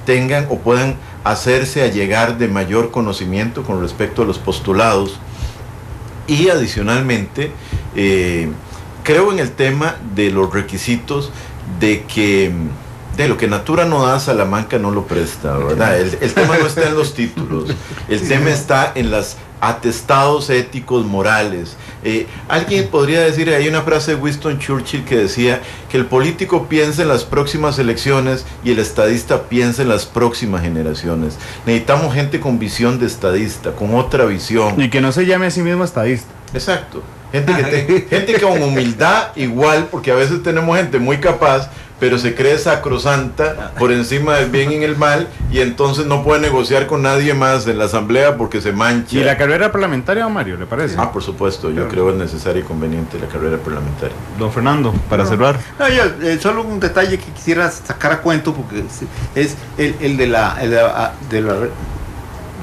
tengan o puedan hacerse allegar de mayor conocimiento con respecto a los postulados. Y adicionalmente creo en el tema de los requisitos, de que de lo que Natura no da, Salamanca no lo presta, ¿verdad? El tema no está en los títulos, el tema está en los atestados éticos, morales. Alguien podría decir, hay una frase de Winston Churchill que decía que el político piensa en las próximas elecciones y el estadista piensa en las próximas generaciones. Necesitamos gente con visión de estadista, con otra visión. Y que no se llame a sí mismo estadista. Exacto. Gente con humildad igual, porque a veces tenemos gente muy capaz, pero se cree sacrosanta por encima del bien y el mal, y entonces no puede negociar con nadie más en la asamblea porque se mancha. ¿Y la carrera parlamentaria, Mario, le parece? Ah, por supuesto, yo creo que es necesaria y conveniente la carrera parlamentaria. Don Fernando, para cerrar. No, yo, solo un detalle que quisiera sacar a cuento, porque es el de la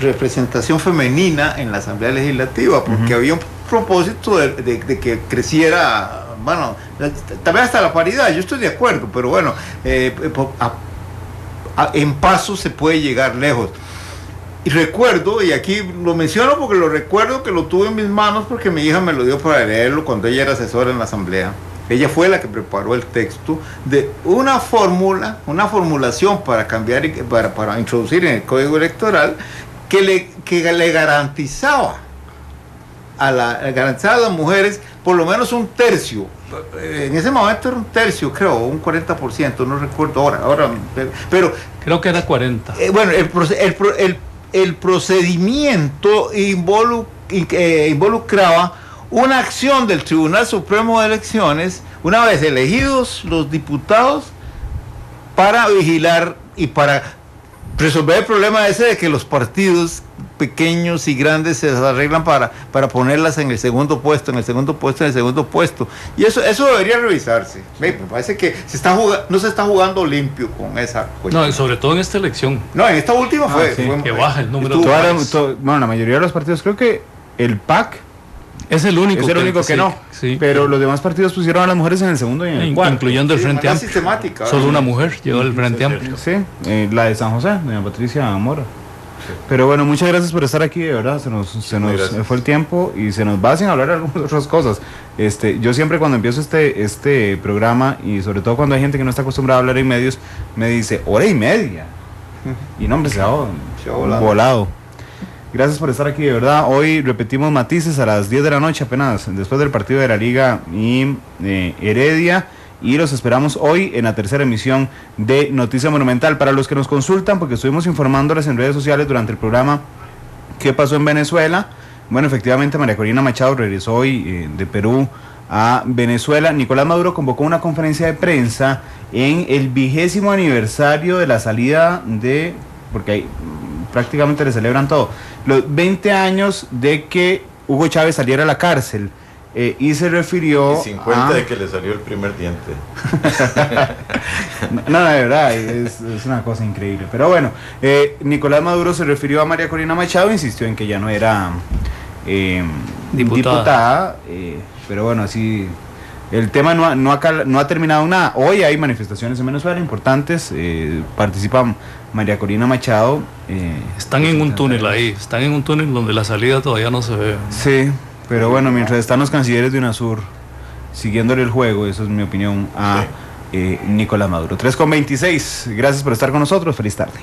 representación femenina en la Asamblea Legislativa, porque había un propósito de que creciera, bueno, tal vez hasta la paridad. Yo estoy de acuerdo, pero bueno, en paso se puede llegar lejos. Y recuerdo, y aquí lo menciono porque lo recuerdo, que lo tuve en mis manos porque mi hija me lo dio para leerlo cuando ella era asesora en la Asamblea. Ella fue la que preparó el texto de una formulación para cambiar, para introducir en el Código Electoral que le garantizaba a las mujeres por lo menos un tercio. En ese momento era un tercio, creo, un 40%, no recuerdo ahora, pero creo que era 40. Bueno, el procedimiento involucraba una acción del Tribunal Supremo de Elecciones, una vez elegidos los diputados, para vigilar y para resolver el problema ese de que los partidos pequeños y grandes se arreglan para ponerlas en el segundo puesto, en el segundo puesto, en el segundo puesto. Y eso debería revisarse. Me parece que no se está jugando limpio con esa cuestión. No, sobre todo en esta elección. No, en esta última fue que baja el número de bueno, la mayoría de los partidos, creo que el PAC es el único que no. Sí, pero los demás partidos pusieron a las mujeres en el segundo y en el cuarto. Incluyendo el Frente Amplio. Solo una mujer llevó el Frente Amplio. Sí, la de San José, doña Patricia Mora. Pero bueno, muchas gracias por estar aquí, de verdad, se nos fue el tiempo y se nos va sin hablar de algunas otras cosas. Yo siempre cuando empiezo este programa, y sobre todo cuando hay gente que no está acostumbrada a hablar en medios, me dice, 1:30. Y no, hombre, se ha volado. Gracias por estar aquí, de verdad. Hoy repetimos Matices a las 10 de la noche, apenas después del partido de la Liga y Heredia. Y los esperamos hoy en la tercera emisión de Noticia Monumental. Para los que nos consultan, porque estuvimos informándoles en redes sociales durante el programa qué pasó en Venezuela. Bueno, efectivamente María Corina Machado regresó hoy de Perú a Venezuela. Nicolás Maduro convocó una conferencia de prensa en el 20º aniversario de la salida porque ahí prácticamente le celebran todo, los 20 años de que Hugo Chávez saliera a la cárcel. Y se refirió 50 de que le salió el primer diente. No, de verdad, es una cosa increíble. Pero bueno, Nicolás Maduro se refirió a María Corina Machado, insistió en que ya no era diputada, pero bueno, así el tema no ha terminado en nada. Hoy hay manifestaciones en Venezuela importantes, participa María Corina Machado. Están en un túnel ahí, están en un túnel donde la salida todavía no se ve. Sí. Pero bueno, mientras están los cancilleres de UNASUR siguiéndole el juego, eso es mi opinión, a Nicolás Maduro. 3:26, gracias por estar con nosotros, feliz tarde.